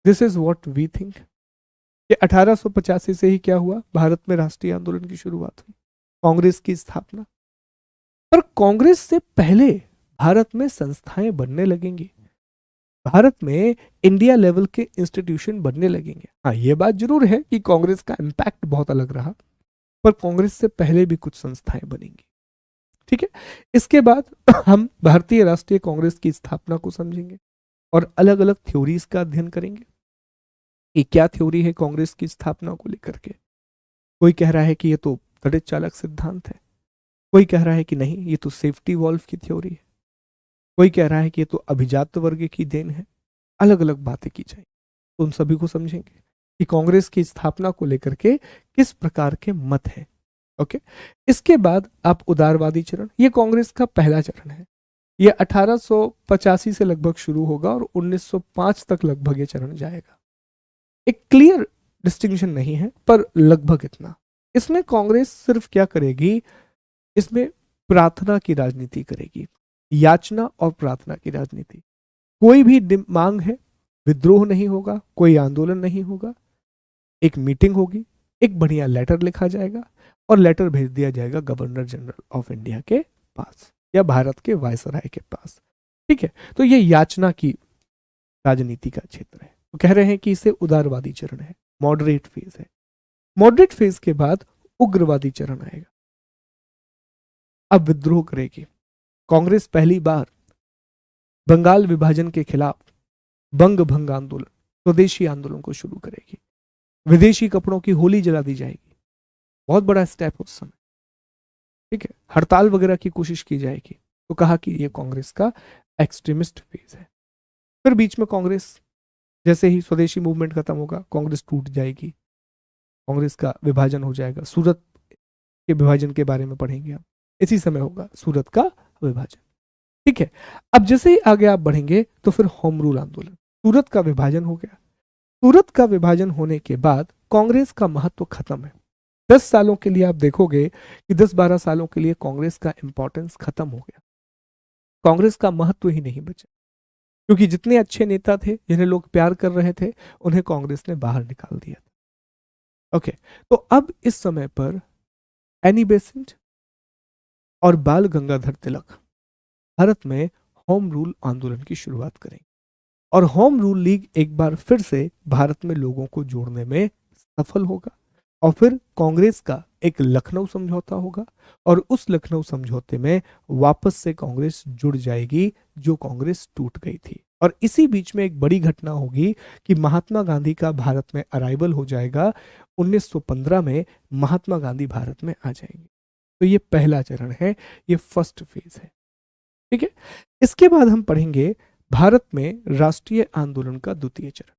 Speaker 1: This is what we think कि 1885 से ही क्या हुआ, भारत में राष्ट्रीय आंदोलन की शुरुआत हुई, कांग्रेस की स्थापना। पर कांग्रेस से पहले भारत में संस्थाएं बनने लगेंगी, भारत में इंडिया लेवल के इंस्टीट्यूशन बनने लगेंगे। हाँ, यह बात जरूर है कि कांग्रेस का इम्पैक्ट बहुत अलग रहा, पर कांग्रेस से पहले भी कुछ संस्थाएं बनेंगी, ठीक है। इसके बाद हम भारतीय राष्ट्रीय कांग्रेस की स्थापना को समझेंगे और अलग अलग थ्योरीज का अध्ययन करेंगे कि क्या थ्योरी है कांग्रेस की स्थापना को लेकर के। कोई कह रहा है कि ये तो तड़ित चालक सिद्धांत है, कोई कह रहा है कि नहीं ये तो सेफ्टी वॉल्व की थ्योरी है, कोई कह रहा है कि ये तो अभिजात वर्ग की देन है। अलग अलग बातें की जाए, तो उन सभी को समझेंगे कि कांग्रेस की स्थापना को लेकर के किस प्रकार के मत हैं। ओके, इसके बाद आप उदारवादी चरण, ये कांग्रेस का पहला चरण है, ये 1885 से लगभग शुरू होगा और 1905 तक लगभग ये चरण जाएगा। एक क्लियर डिस्टिंक्शन नहीं है पर लगभग इतना। इसमें कांग्रेस सिर्फ क्या करेगी, इसमें प्रार्थना की राजनीति करेगी, याचना और प्रार्थना की राजनीति। कोई भी मांग है, विद्रोह नहीं होगा, कोई आंदोलन नहीं होगा, एक मीटिंग होगी, एक बढ़िया लेटर लिखा जाएगा और लेटर भेज दिया जाएगा गवर्नर जनरल ऑफ इंडिया के पास या भारत के वायसराय के पास, ठीक है। तो ये याचना की राजनीति का क्षेत्र है, तो कह रहे हैं कि इसे उदारवादी चरण है, मॉडरेट फेज है। मॉडरेट फेज के बाद उग्रवादी चरण आएगा। अब विद्रोह करेगी कांग्रेस, पहली बार बंगाल विभाजन के खिलाफ बंग भंग आंदोलन, स्वदेशी आंदोलन को शुरू करेगी। विदेशी कपड़ों की होली जला दी जाएगी, बहुत बड़ा स्टेप उस समय, ठीक है। हड़ताल वगैरह की कोशिश की जाएगी, तो कहा कि यह कांग्रेस का एक्सट्रीमिस्ट फेज है। फिर बीच में कांग्रेस, जैसे ही स्वदेशी मूवमेंट खत्म होगा कांग्रेस टूट जाएगी, कांग्रेस का विभाजन हो जाएगा। सूरत के विभाजन के बारे में पढ़ेंगे आप, इसी समय होगा सूरत का विभाजन, ठीक है। अब जैसे ही आगे आप बढ़ेंगे तो फिर होम रूल आंदोलन, सूरत का विभाजन हो गया। सूरत का विभाजन होने के बाद कांग्रेस का महत्व खत्म है। 10 सालों के लिए आप देखोगे कि 10-12 सालों के लिए कांग्रेस का इंपॉर्टेंस खत्म हो गया, कांग्रेस का महत्व ही नहीं बचा, क्योंकि जितने अच्छे नेता थे जिन्हें लोग प्यार कर रहे थे उन्हें कांग्रेस ने बाहर निकाल दिया था। ओके, तो अब इस समय पर एनी बेसेंट और बाल गंगाधर तिलक भारत में होम रूल आंदोलन की शुरुआत करेंगे और होम रूल लीग एक बार फिर से भारत में लोगों को जोड़ने में सफल होगा। और फिर कांग्रेस का एक लखनऊ समझौता होगा और उस लखनऊ समझौते में वापस से कांग्रेस जुड़ जाएगी, जो कांग्रेस टूट गई थी। और इसी बीच में एक बड़ी घटना होगी कि महात्मा गांधी का भारत में अराइवल हो जाएगा। 1915 में महात्मा गांधी भारत में आ जाएंगे। तो ये पहला चरण है, ये फर्स्ट फेज है, ठीक है। इसके बाद हम पढ़ेंगे भारत में राष्ट्रीय आंदोलन का द्वितीय चरण,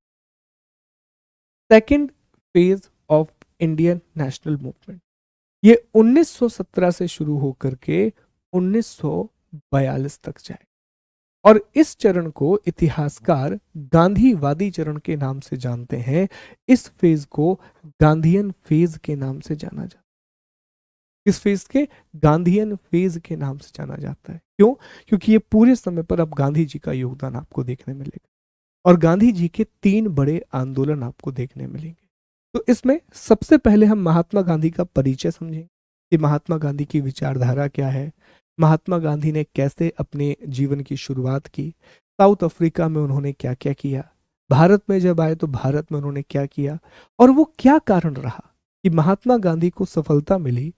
Speaker 1: second phase of Indian national movement. ये 1917 से शुरू होकर के 1942 तक जाए और इस चरण को इतिहासकार गांधीवादी चरण के नाम से जानते हैं। इस फेज को गांधीयन फेज के नाम से जाना जाता है। इस फेज के गांधीयन फेज के नाम से जाना जाता है। क्यों? क्योंकि ये पूरे समय पर अब गांधी जी का योगदान आपको देखने मिलेगा और गांधी जी के 3 बड़े आंदोलन आपको देखने मिलेंगे। तो इसमें सबसे पहले हम महात्मा गांधी का परिचय समझेंगे कि महात्मा गांधी की विचारधारा क्या है, महात्मा गांधी ने कैसे अपने जीवन की शुरुआत की, साउथ अफ्रीका में उन्होंने क्या क्या किया, भारत में जब आए तो भारत में उन्होंने क्या किया और वो क्या कारण रहा कि महात्मा गांधी को सफलता मिली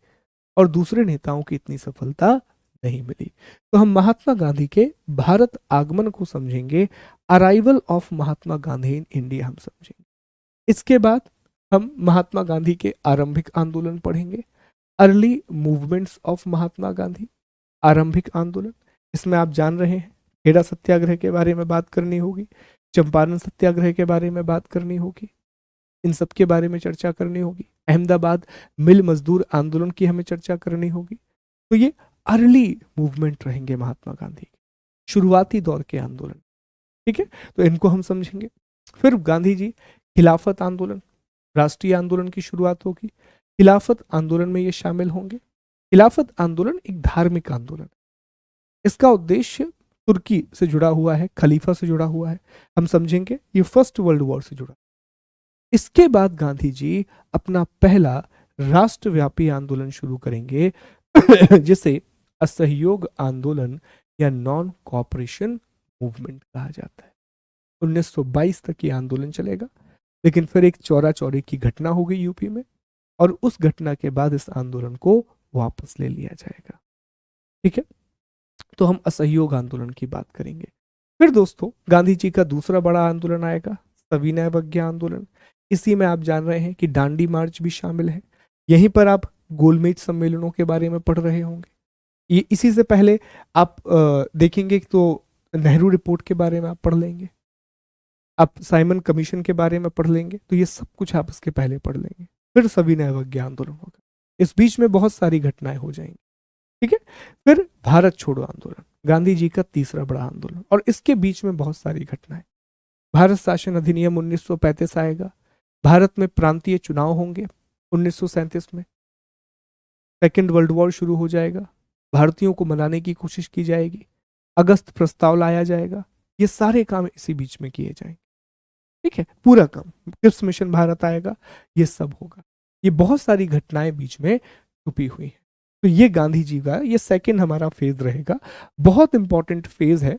Speaker 1: और दूसरे नेताओं की इतनी सफलता नहीं मिली। तो हम महात्मा गांधी के भारत आगमन को समझेंगे, arrival of Mahatma Gandhi in India हम समझेंगे। इसके बाद हम महात्मा गांधी के आरंभिक आंदोलन पढ़ेंगे, early movements of Mahatma Gandhi, आरंभिक आंदोलन। इसमें आप जान रहे हैं खेड़ा सत्याग्रह के बारे में बात करनी होगी, चंपारण सत्याग्रह के बारे में बात करनी होगी, इन सब के बारे में चर्चा करनी होगी। अहमदाबाद मिल मजदूर आंदोलन की हमें चर्चा करनी होगी। तो ये अर्ली मूवमेंट रहेंगे महात्मा गांधी के, शुरुआती दौर के आंदोलन। ठीक है, तो इनको हम समझेंगे। फिर गांधी जी खिलाफत आंदोलन, राष्ट्रीय आंदोलन की शुरुआत होगी। खिलाफत आंदोलन में ये शामिल होंगे। खिलाफत आंदोलन एक धार्मिक आंदोलन, इसका उद्देश्य तुर्की से जुड़ा हुआ है, खलीफा से जुड़ा हुआ है, हम समझेंगे। ये फर्स्ट वर्ल्ड वॉर से जुड़ा। इसके बाद गांधी जी अपना पहला राष्ट्रव्यापी आंदोलन शुरू करेंगे जिसे असहयोग आंदोलन या नॉन कोऑपरेशन मूवमेंट कहा जाता है। 1922 तक ये आंदोलन चलेगा, लेकिन फिर एक चौरा चौरी की घटना हो गई यूपी में, और उस घटना के बाद इस आंदोलन को वापस ले लिया जाएगा। ठीक है, तो हम असहयोग आंदोलन की बात करेंगे। फिर दोस्तों गांधी जी का दूसरा बड़ा आंदोलन आएगा, सविनय अवज्ञा आंदोलन। इसी में आप जान रहे हैं कि दांडी मार्च भी शामिल है। यहीं पर आप गोलमेज सम्मेलनों के बारे में पढ़ रहे होंगे। ये इसी से पहले आप देखेंगे तो नेहरू रिपोर्ट के बारे में आप पढ़ लेंगे, आप साइमन कमीशन के बारे में पढ़ लेंगे, तो ये सब कुछ आप इसके पहले पढ़ लेंगे। फिर सविनय अवज्ञा आंदोलन होगा, इस बीच में बहुत सारी घटनाएं हो जाएंगी। ठीक है, फिर भारत छोड़ो आंदोलन, गांधी जी का तीसरा बड़ा आंदोलन, और इसके बीच में बहुत सारी घटनाएं। भारत शासन अधिनियम 1935 आएगा। भारत में प्रांतीय चुनाव होंगे 1937 में। सेकेंड वर्ल्ड वॉर शुरू हो जाएगा, भारतीयों को मनाने की कोशिश की जाएगी, अगस्त प्रस्ताव लाया जाएगा। ये सारे काम इसी बीच में किए जाएंगे। ठीक है, पूरा काम, क्रिप्स मिशन भारत आएगा, ये सब होगा। ये बहुत सारी घटनाएं बीच में छुपी हुई हैं। तो ये गांधी जी का ये सेकेंड हमारा फेज रहेगा, बहुत इंपॉर्टेंट फेज है।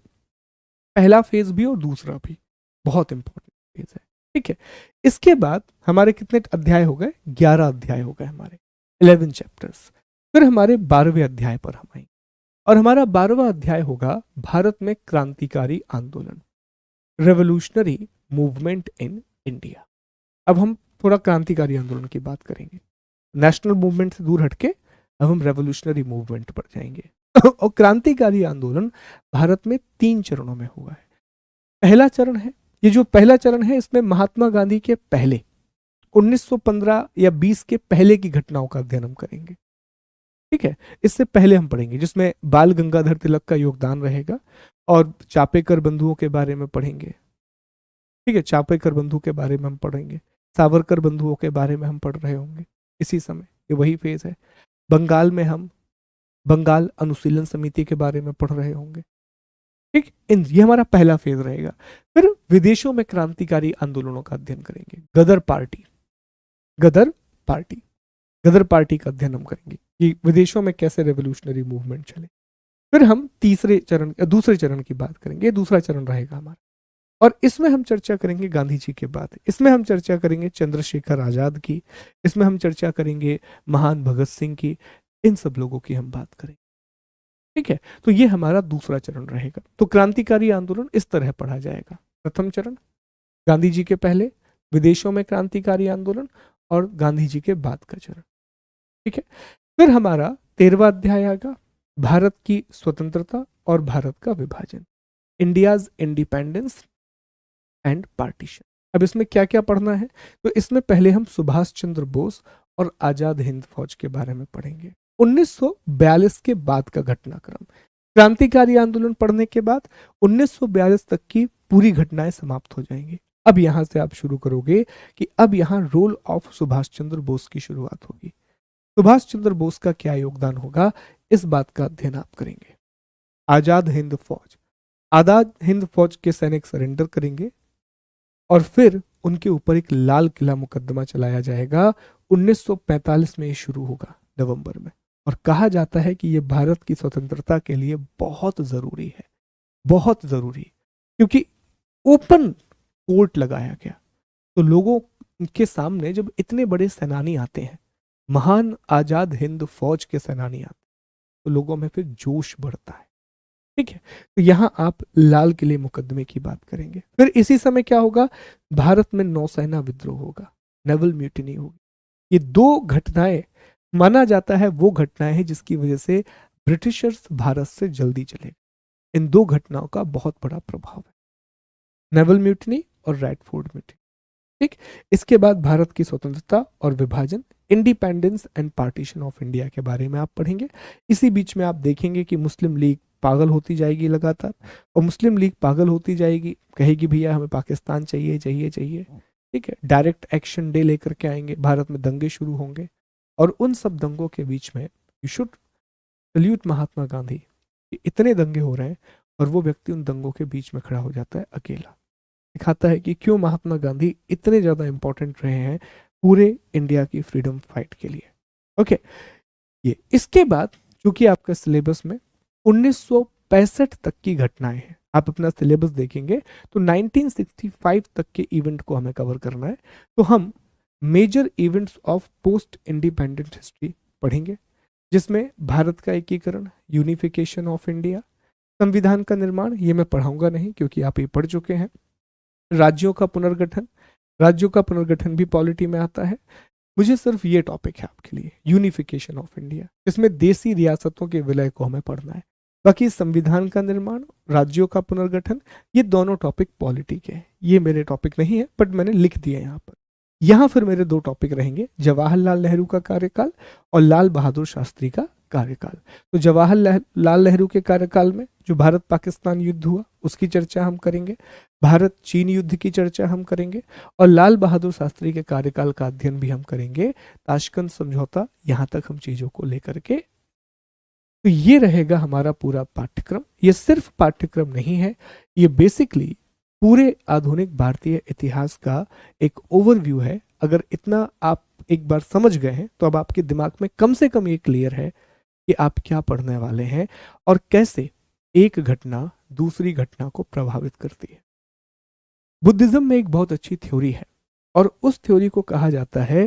Speaker 1: पहला फेज भी और दूसरा भी बहुत इंपॉर्टेंट फेज है। ठीक है, इसके बाद हमारे कितने अध्याय हो गए? 11 अध्याय हो गए हमारे, 11 चैप्टर्स। फिर हमारे 12वें अध्याय पर हम आएंगे, और हमारा 12वां अध्याय होगा भारत में क्रांतिकारी आंदोलन, रेवोल्यूशनरी मूवमेंट इन इंडिया। अब हम थोड़ा क्रांतिकारी आंदोलन की बात करेंगे, नेशनल मूवमेंट से दूर हटके अब हम रेवोल्यूशनरी मूवमेंट पर जाएंगे। और क्रांतिकारी आंदोलन भारत में 3 चरणों में हुआ है। पहला चरण है, ये जो पहला चरण है इसमें महात्मा गांधी के पहले 1915 या 20 के पहले की घटनाओं का अध्ययन हम करेंगे। ठीक है, इससे पहले हम पढ़ेंगे जिसमें बाल गंगाधर तिलक का योगदान रहेगा, और चापेकर बंधुओं के बारे में पढ़ेंगे। ठीक है, चापेकर बंधु के बारे में हम पढ़ेंगे, सावरकर बंधुओं के बारे में हम पढ़ रहे होंगे इसी समय, ये वही फेज है। बंगाल में हम बंगाल अनुशीलन समिति के बारे में पढ़ रहे होंगे। ठीक, ये हमारा पहला फेज रहेगा। फिर विदेशों में क्रांतिकारी आंदोलनों का अध्ययन करेंगे, गदर पार्टी, गदर पार्टी, गदर पार्टी का अध्ययन हम करेंगे कि विदेशों में कैसे रेवोल्यूशनरी मूवमेंट चले। फिर हम दूसरे चरण की बात करेंगे, दूसरा चरण रहेगा हमारा, और इसमें हम चर्चा करेंगे गांधी जी के बाद। इसमें हम चर्चा करेंगे चंद्रशेखर आजाद की, इसमें हम चर्चा करेंगे महान भगत सिंह की, इन सब लोगों की हम बात करेंगे। ठीक है, तो ये हमारा दूसरा चरण रहेगा। तो क्रांतिकारी आंदोलन इस तरह पढ़ा जाएगा। प्रथम चरण गांधी जी के पहले, विदेशों में क्रांतिकारी आंदोलन, और गांधी जी के बाद का चरण। ठीक है, फिर हमारा 13वां अध्याय आएगा, भारत की स्वतंत्रता और भारत का विभाजन, इंडियाज इंडिपेंडेंस एंड पार्टीशन। अब इसमें क्या क्या पढ़ना है? तो इसमें पहले हम सुभाष चंद्र बोस और आजाद हिंद फौज के बारे में पढ़ेंगे। 1942 के बाद का घटनाक्रम, क्रांतिकारी आंदोलन पढ़ने के बाद 1942 तक की पूरी घटनाएं समाप्त हो जाएंगी। अब यहां से आप शुरू करोगे कि अब यहां रोल ऑफ सुभाष चंद्र बोस की शुरुआत होगी। सुभाष चंद्र बोस का क्या योगदान होगा, इस बात का अध्ययन आप करेंगे। आजाद हिंद फौज, आजाद हिंद फौज के सैनिक सरेंडर करेंगे, और फिर उनके ऊपर एक लाल किला मुकदमा चलाया जाएगा। 1945 में ये शुरू होगा नवंबर में, और कहा जाता है कि ये भारत की स्वतंत्रता के लिए बहुत जरूरी है, बहुत जरूरी, क्योंकि ओपन कोर्ट लगाया गया। तो लोगों के सामने जब इतने बड़े सेनानी आते हैं, महान आजाद हिंद फौज के सेनानी आते हैं, तो लोगों में फिर जोश बढ़ता है। ठीक है, तो यहां आप लाल किले मुकदमे की बात करेंगे। फिर इसी समय क्या होगा, भारत में नौसेना विद्रोह होगा। नेवल म्यूटिनी होगी। ये दो घटनाएं माना जाता है वो घटनाएं हैं जिसकी वजह से ब्रिटिशर्स भारत से जल्दी चले। इन दो घटनाओं का बहुत बड़ा प्रभाव है, नेवल म्यूटिनी और रेड फोर्ट म्यूटिनी। ठीक, इसके बाद भारत की स्वतंत्रता और विभाजन, independence and partition of India के बारे में आप पढ़ेंगे। इसी बीच में आप देखेंगे कि मुस्लिम लीग पागल होती जाएगी लगातार, और मुस्लिम लीग पागल होती जाएगी, कहेगी भैया हमें पाकिस्तान चाहिए चाहिए चाहिए। ठीक है, डायरेक्ट एक्शन डे लेकर के आएंगे, भारत में दंगे शुरू होंगे, और उन सब दंगों के बीच में you should salute Mahatma Gandhi कि इतने दंगे हो रहे हैं और वो व्यक्ति उन दंगों के बीच में खड़ा हो जाता है अकेला। दिखाता है कि क्यों महात्मा गांधी इतने ज़्यादा इंपॉर्टेंट रहे हैं पूरे इंडिया की फ्रीडम फाइट के लिए। ओके, ये इसके बाद चूंकि आपका सिलेबस में 1965 तक की घटनाएं हैं, आप अपना सिलेबस देखेंगे तो 1965 तक के इवेंट को हमें कवर करना है, तो हम major events of post independent history पढ़ेंगे, जिसमें भारत का एकीकरण, यूनिफिकेशन ऑफ इंडिया, संविधान का निर्माण, ये मैं पढ़ाऊंगा नहीं क्योंकि आप ये पढ़ चुके हैं, राज्यों का पुनर्गठन, राज्यों का पुनर्गठन भी पॉलिटी में आता है, मुझे सिर्फ ये टॉपिक है आपके लिए, यूनिफिकेशन ऑफ इंडिया, इसमें देसी रियासतों के विलय को हमें पढ़ना है। बाकी संविधान का निर्माण, राज्यों का पुनर्गठन, ये दोनों टॉपिक पॉलिटी के हैं, ये मेरे टॉपिक नहीं है बट मैंने लिख दिए यहाँ पर। यहाँ फिर मेरे दो टॉपिक रहेंगे, जवाहरलाल नेहरू का कार्यकाल और लाल बहादुर शास्त्री का कार्यकाल। तो जवाहरलाल नेहरू के कार्यकाल में जो भारत पाकिस्तान युद्ध हुआ उसकी चर्चा हम करेंगे, भारत चीन युद्ध की चर्चा हम करेंगे, और लाल बहादुर शास्त्री के कार्यकाल का अध्ययन भी हम करेंगे, ताशकंद समझौता, यहाँ तक हम चीजों को लेकर के। तो ये रहेगा हमारा पूरा पाठ्यक्रम। ये सिर्फ पाठ्यक्रम नहीं है, ये बेसिकली पूरे आधुनिक भारतीय इतिहास का एक ओवरव्यू है। अगर इतना आप एक बार समझ गए हैं तो अब आपके दिमाग में कम से कम ये क्लियर है कि आप क्या पढ़ने वाले हैं और कैसे एक घटना दूसरी घटना को प्रभावित करती है। बुद्धिज्म में एक बहुत अच्छी थ्योरी है और उस थ्योरी को कहा जाता है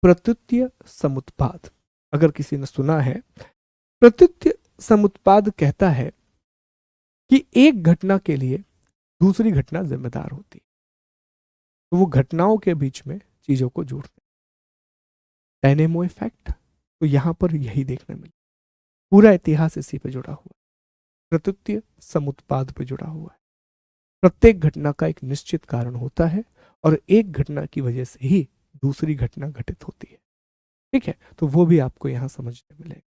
Speaker 1: प्रत्युत्य समुत्पाद। अगर किसी ने सुना है, प्रत्युत्य समुत्पाद कहता है कि एक घटना के लिए दूसरी घटना जिम्मेदार होती है, तो वो घटनाओं के बीच में चीजों को जोड़ते हैं। डायनेमो इफेक्ट, तो यहां पर यही देखने मिले, पूरा इतिहास इसी पे जुड़ा हुआ है, प्रत्युत्य समुत्पाद पे जुड़ा हुआ है। प्रत्येक घटना का एक निश्चित कारण होता है और एक घटना की वजह से ही दूसरी घटना घटित होती है। ठीक है, तो वो भी आपको यहाँ समझने मिलेगा।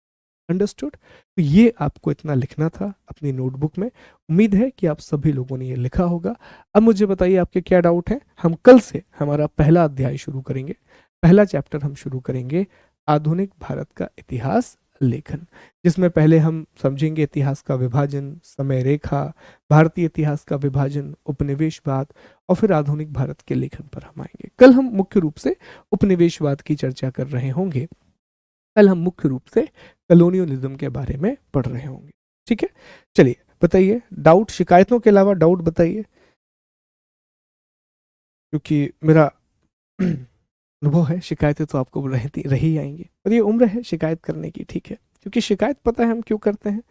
Speaker 1: अंडरस्टूड? तो ये आपको इतना लिखना था अपनी नोटबुक में। उम्मीद है कि आप सभी लोगों ने ये लिखा होगा। अब मुझे बताइए आपके क्या डाउट है। हम कल से हमारा पहला अध्याय शुरू करेंगे, पहला चैप्टर हम शुरू करेंगे आधुनिक भारत का इतिहास लेखन, जिसमें पहले हम समझेंगे इतिहास का विभाजन, समय रेखा, भारतीय इतिहास का विभाजन, उपनिवेशवाद, और फिर आधुनिक भारत के लेखन पर हम आएंगे। कल हम मुख्य रूप से उपनिवेशवाद की चर्चा कर रहे होंगे, कल हम मुख्य रूप से कॉलोनियलिज्म के बारे में पढ़ रहे होंगे। ठीक है, चलिए बताइए डाउट, शिकायतों के अलावा डाउट बताइए, क्योंकि मेरा अनुभव है शिकायतें तो आपको रहती रही आएंगी, और ये उम्र है शिकायत करने की। ठीक है, क्योंकि शिकायत पता है हम क्यों करते हैं,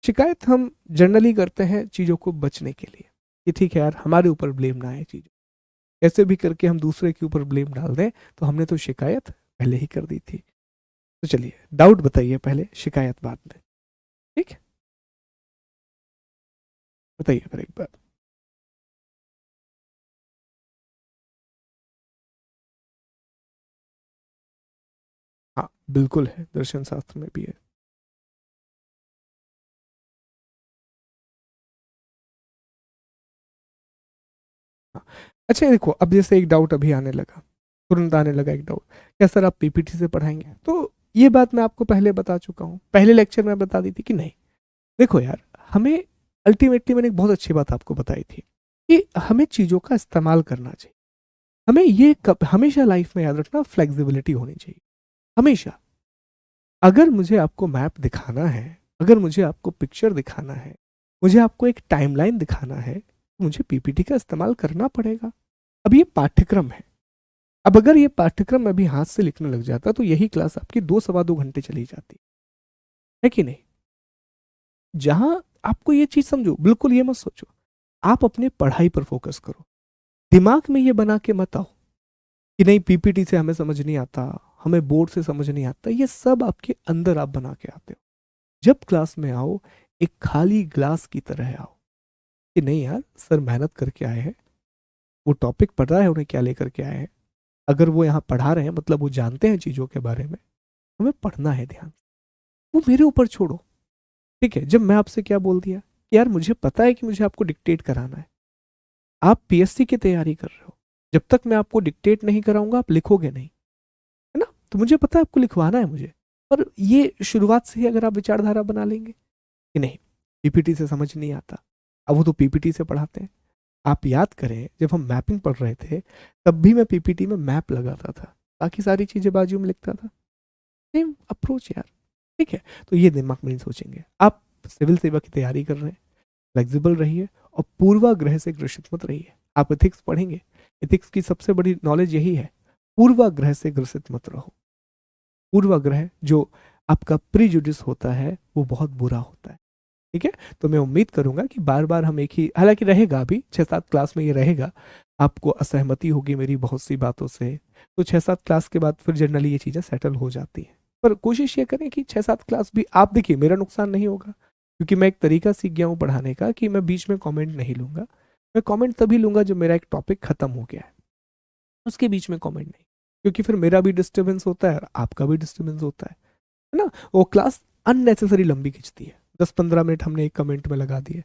Speaker 1: शिकायत हम जनरली करते हैं चीज़ों को बचने के लिए कि ठीक है यार हमारे ऊपर ब्लेम ना आए, चीज़ कैसे भी करके हम दूसरे के ऊपर ब्लेम डाल दें, तो हमने तो शिकायत पहले ही कर दी थी। तो चलिए डाउट बताइए पहले, शिकायत बाद में। ठीक है, बताइए फिर एक बार। हाँ बिल्कुल है, दर्शन शास्त्र में भी है। हाँ, अच्छा देखो, अब जैसे एक डाउट अभी आने लगा, तुरंत आने लगा एक डाउट, क्या सर आप पीपीटी से पढ़ाएंगे? तो ये बात मैं आपको पहले बता चुका हूँ, पहले लेक्चर में बता दी थी कि नहीं। देखो यार, हमें अल्टीमेटली मैंने एक बहुत अच्छी बात आपको बताई थी कि हमें चीज़ों का इस्तेमाल करना चाहिए। हमें ये हमेशा लाइफ में याद रखना, फ्लेक्सिबिलिटी होनी चाहिए हमेशा। अगर मुझे आपको मैप दिखाना है, अगर मुझे आपको पिक्चर दिखाना है, मुझे आपको एक टाइमलाइन दिखाना है, तो मुझे पीपीटी का इस्तेमाल करना पड़ेगा। अब ये पाठ्यक्रम है, अब अगर ये पाठ्यक्रम मैं भी हाथ से लिखने लग जाता तो यही क्लास आपकी 2 सवा 2 घंटे चली जाती है कि नहीं। जहां आपको ये चीज समझो, बिल्कुल ये मत सोचो, आप अपने पढ़ाई पर फोकस करो, दिमाग में ये बना के मत आओ कि नहीं पीपीटी से हमें समझ नहीं आता, हमें बोर्ड से समझ नहीं आता, ये सब आपके अंदर आप बना के आते हो। जब क्लास में आओ एक खाली ग्लास की तरह आओ कि नहीं यार सर मेहनत करके आए हैं, वो टॉपिक पढ़ रहा है उन्हें क्या लेकर के आए हैं, अगर वो यहाँ पढ़ा रहे हैं मतलब वो जानते हैं चीज़ों के बारे में, हमें पढ़ना है ध्यान से। वो मेरे ऊपर छोड़ो। ठीक है, जब मैं आपसे क्या बोल दिया कि यार मुझे पता है कि मुझे आपको डिक्टेट कराना है, आप पीएससी की तैयारी कर रहे हो, जब तक मैं आपको डिक्टेट नहीं कराऊंगा आप लिखोगे नहीं, है ना? तो मुझे पता है आपको लिखवाना है मुझे। और ये शुरुआत से ही अगर आप विचारधारा बना लेंगे कि नहीं पीपीटी से समझ नहीं आता, अब वो तो पीपीटी से पढ़ाते हैं। आप याद करें जब हम मैपिंग पढ़ रहे थे तब भी मैं पीपीटी में मैप लगाता था, बाकी सारी चीजें बाजू में लिखता था। सेम अप्रोच यार। ठीक है, तो ये दिमाग में नहीं सोचेंगे। आप सिविल सेवा की तैयारी कर रहे हैं, फ्लेक्सिबल रहिए और पूर्वाग्रह से ग्रसित मत रहिए। आप एथिक्स पढ़ेंगे, एथिक्स की सबसे बड़ी नॉलेज यही है, पूर्वाग्रह से ग्रसित मत रहो। पूर्वाग्रह जो आपका प्रीजुडिस होता है वो बहुत बुरा होता है। ठीक है, तो मैं उम्मीद करूंगा कि बार बार हम एक ही, हालांकि रहेगा अभी 6-7 क्लास में ये रहेगा, आपको असहमति होगी मेरी बहुत सी बातों से, तो 6-7 क्लास के बाद फिर जनरली ये चीज़ें सेटल हो जाती हैं। पर कोशिश ये करें कि 6-7 क्लास भी आप देखिए, मेरा नुकसान नहीं होगा क्योंकि मैं एक तरीका सीख गया हूँ पढ़ाने का कि मैं बीच में कमेंट नहीं लूंगा। मैं कमेंट तभी लूंगा जब मेरा एक टॉपिक खत्म हो गया है, उसके बीच में कमेंट नहीं, क्योंकि फिर मेरा भी डिस्टर्बेंस होता है और आपका भी डिस्टर्बेंस होता है ना? वो क्लास अननेसेसरी लंबी खिंचती है, 10-15 मिनट हमने एक कमेंट में लगा दिए।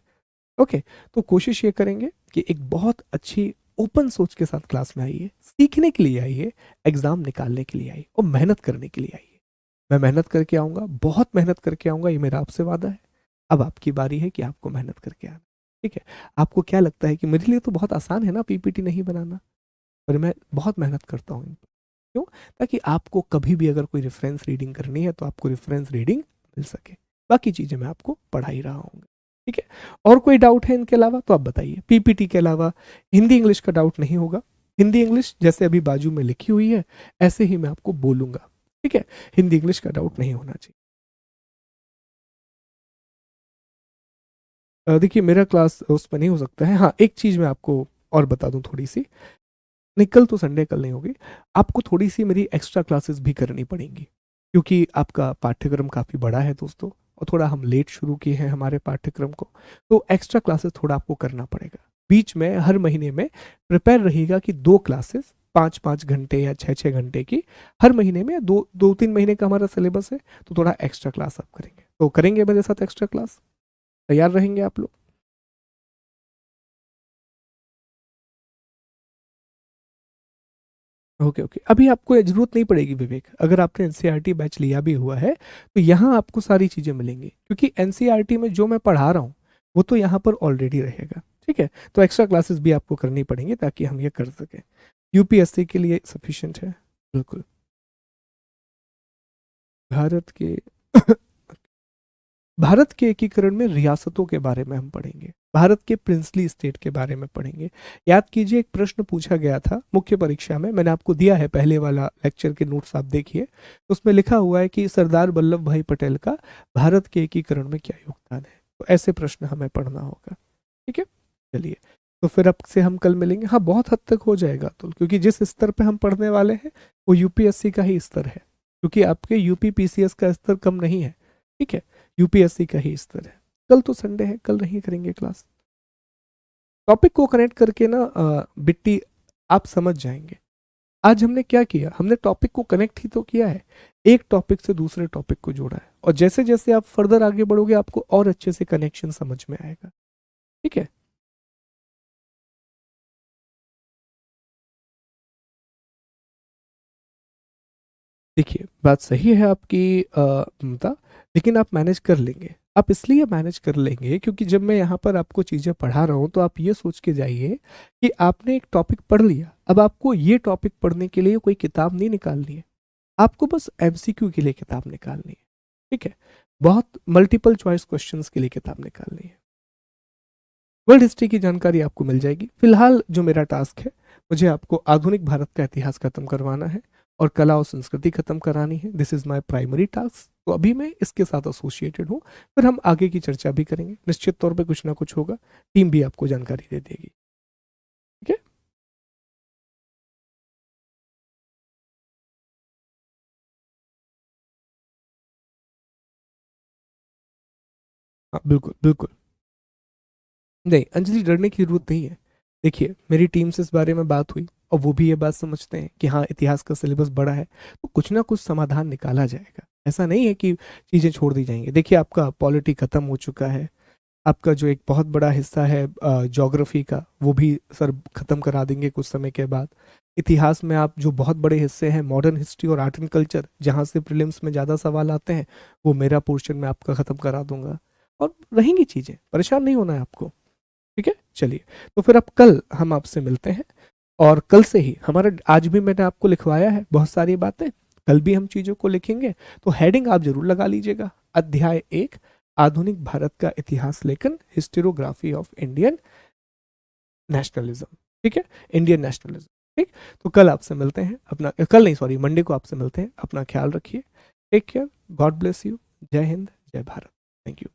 Speaker 1: ओके, तो कोशिश ये करेंगे कि एक बहुत अच्छी ओपन सोच के साथ क्लास में आइए, सीखने के लिए आइए, एग्जाम निकालने के लिए आइए और मेहनत करने के लिए आइए। मैं मेहनत करके आऊँगा, बहुत मेहनत करके आऊँगा, ये मेरा आपसे वादा है। अब आपकी बारी है कि आपको मेहनत करके आना। ठीक है, आपको क्या लगता है कि मेरे लिए तो बहुत आसान है ना पीपीटी नहीं बनाना, पर मैं बहुत मेहनत करता हूँ इन पर। क्यों? ताकि आपको कभी भी अगर कोई रेफरेंस रीडिंग करनी है तो आपको रेफरेंस रीडिंग मिल सके। बाकी चीज़ें मैं आपको पढ़ा ही रहा हूँ। ठीक है, और कोई डाउट है इनके अलावा तो आप बताइए। पीपीटी के अलावा हिंदी इंग्लिश का डाउट नहीं होगा। हिंदी इंग्लिश जैसे अभी बाजू में लिखी हुई है ऐसे ही मैं आपको बोलूंगा। ठीक है, हिंदी इंग्लिश का डाउट नहीं होना चाहिए। देखिए मेरा क्लास उस पर नहीं हो सकता है। हाँ, एक चीज़ मैं आपको और बता दूं थोड़ी सी, नहीं कल तो संडे, कल नहीं होगी, आपको थोड़ी सी मेरी एक्स्ट्रा क्लासेस भी करनी पड़ेंगी क्योंकि आपका पाठ्यक्रम काफ़ी बड़ा है दोस्तों, और थोड़ा हम लेट शुरू किए हैं हमारे पाठ्यक्रम को, तो एक्स्ट्रा क्लासेस थोड़ा आपको करना पड़ेगा। बीच में हर महीने में प्रिपेयर रहिएगा कि 2 क्लासेस 5-5 घंटे या 6-6 घंटे की हर महीने में, 2-3 महीने का हमारा सिलेबस है, तो थोड़ा एक्स्ट्रा क्लास आप करेंगे, तो करेंगे मेरे साथ एक्स्ट्रा क्लास? तैयार रहेंगे आप लोग? ओके ओके, अभी आपको ये जरूरत नहीं पड़ेगी विवेक, अगर आपने एनसीईआरटी बैच लिया भी हुआ है तो यहाँ आपको सारी चीज़ें मिलेंगी क्योंकि एनसीईआरटी में जो मैं पढ़ा रहा हूँ वो तो यहाँ पर ऑलरेडी रहेगा। ठीक है, तो एक्स्ट्रा क्लासेस भी आपको करनी पड़ेंगी ताकि हम ये कर सकें। यूपीएससी के लिए सफिशिएंट है। बिल्कुल। भारत के भारत के एकीकरण में रियासतों के बारे में हम पढ़ेंगे, भारत के प्रिंसली स्टेट के बारे में पढ़ेंगे। याद कीजिए एक प्रश्न पूछा गया था मुख्य परीक्षा में, मैंने आपको दिया है पहले वाला लेक्चर के नोट्स, आप देखिए उसमें लिखा हुआ है कि सरदार वल्लभ भाई पटेल का भारत के एकीकरण में क्या योगदान है, तो ऐसे प्रश्न हमें पढ़ना होगा। ठीक है, चलिए, तो फिर अब से हम कल मिलेंगे। हाँ, बहुत हद तक हो जाएगा तो, क्योंकि जिस स्तर पे हम पढ़ने वाले हैं वो यूपीएससी का ही स्तर है, क्योंकि आपके यूपी पीसीएस का स्तर कम नहीं है। ठीक है, यूपीएससी का ही स्तर है। कल तो संडे है, कल नहीं करेंगे क्लास। टॉपिक को कनेक्ट करके ना बिट्टी आप समझ जाएंगे। आज हमने क्या किया, हमने टॉपिक को कनेक्ट ही तो किया है, एक टॉपिक से दूसरे टॉपिक को जोड़ा है, और जैसे जैसे आप फर्दर आगे बढ़ोगे आपको और अच्छे से कनेक्शन समझ में आएगा। ठीक है, देखिए बात सही है आपकी ममता, लेकिन आप मैनेज कर लेंगे। आप इसलिए मैनेज कर लेंगे क्योंकि जब मैं यहाँ पर आपको चीज़ें पढ़ा रहा हूँ तो आप ये सोच के जाइए कि आपने एक टॉपिक पढ़ लिया, अब आपको ये टॉपिक पढ़ने के लिए कोई किताब नहीं निकालनी है, आपको बस एमसीक्यू के लिए किताब निकालनी है। ठीक है, बहुत मल्टीपल चॉइस क्वेश्चंस के लिए किताब निकालनी है। वर्ल्ड हिस्ट्री की जानकारी आपको मिल जाएगी। फिलहाल जो मेरा टास्क है, मुझे आपको आधुनिक भारत का इतिहास खत्म करवाना है और कला और संस्कृति खत्म करानी है। This is my primary task, तो अभी मैं इसके साथ एसोसिएटेड हूँ, फिर हम आगे की चर्चा भी करेंगे, निश्चित तौर पे कुछ ना कुछ होगा, टीम भी आपको जानकारी दे देगी। ठीक है। हाँ बिल्कुल बिल्कुल। नहीं अंजलि, डरने की जरूरत नहीं है। देखिए मेरी टीम से इस बारे में बात हुई और वो भी ये बात समझते हैं कि हाँ इतिहास का सिलेबस बड़ा है, तो कुछ ना कुछ समाधान निकाला जाएगा। ऐसा नहीं है कि चीज़ें छोड़ दी जाएंगी। देखिए आपका पॉलिटी खत्म हो चुका है, आपका जो एक बहुत बड़ा हिस्सा है ज्योग्राफी का वो भी सर खत्म करा देंगे कुछ समय के बाद। इतिहास में आप जो बहुत बड़े हिस्से हैं मॉडर्न हिस्ट्री और आर्ट एंड कल्चर, जहाँ से प्रीलिम्स में ज़्यादा सवाल आते हैं, वो मेरा पोर्शन में आपका ख़त्म करा दूंगा। और रहेंगी चीज़ें, परेशान नहीं होना है आपको। ठीक है चलिए, तो फिर अब कल हम आपसे मिलते हैं। और कल से ही हमारा, आज भी मैंने आपको लिखवाया है बहुत सारी बातें, कल भी हम चीज़ों को लिखेंगे। तो हेडिंग आप जरूर लगा लीजिएगा, अध्याय 1, आधुनिक भारत का इतिहास लेखन, हिस्टोरियोग्राफी ऑफ इंडियन नेशनलिज्म। ठीक है, इंडियन नेशनलिज्म। ठीक, तो कल आपसे मिलते हैं, अपना कल नहीं सॉरी मंडे को आपसे मिलते हैं। अपना ख्याल रखिए, take care, god bless you, जय हिंद, जय भारत, थैंक यू।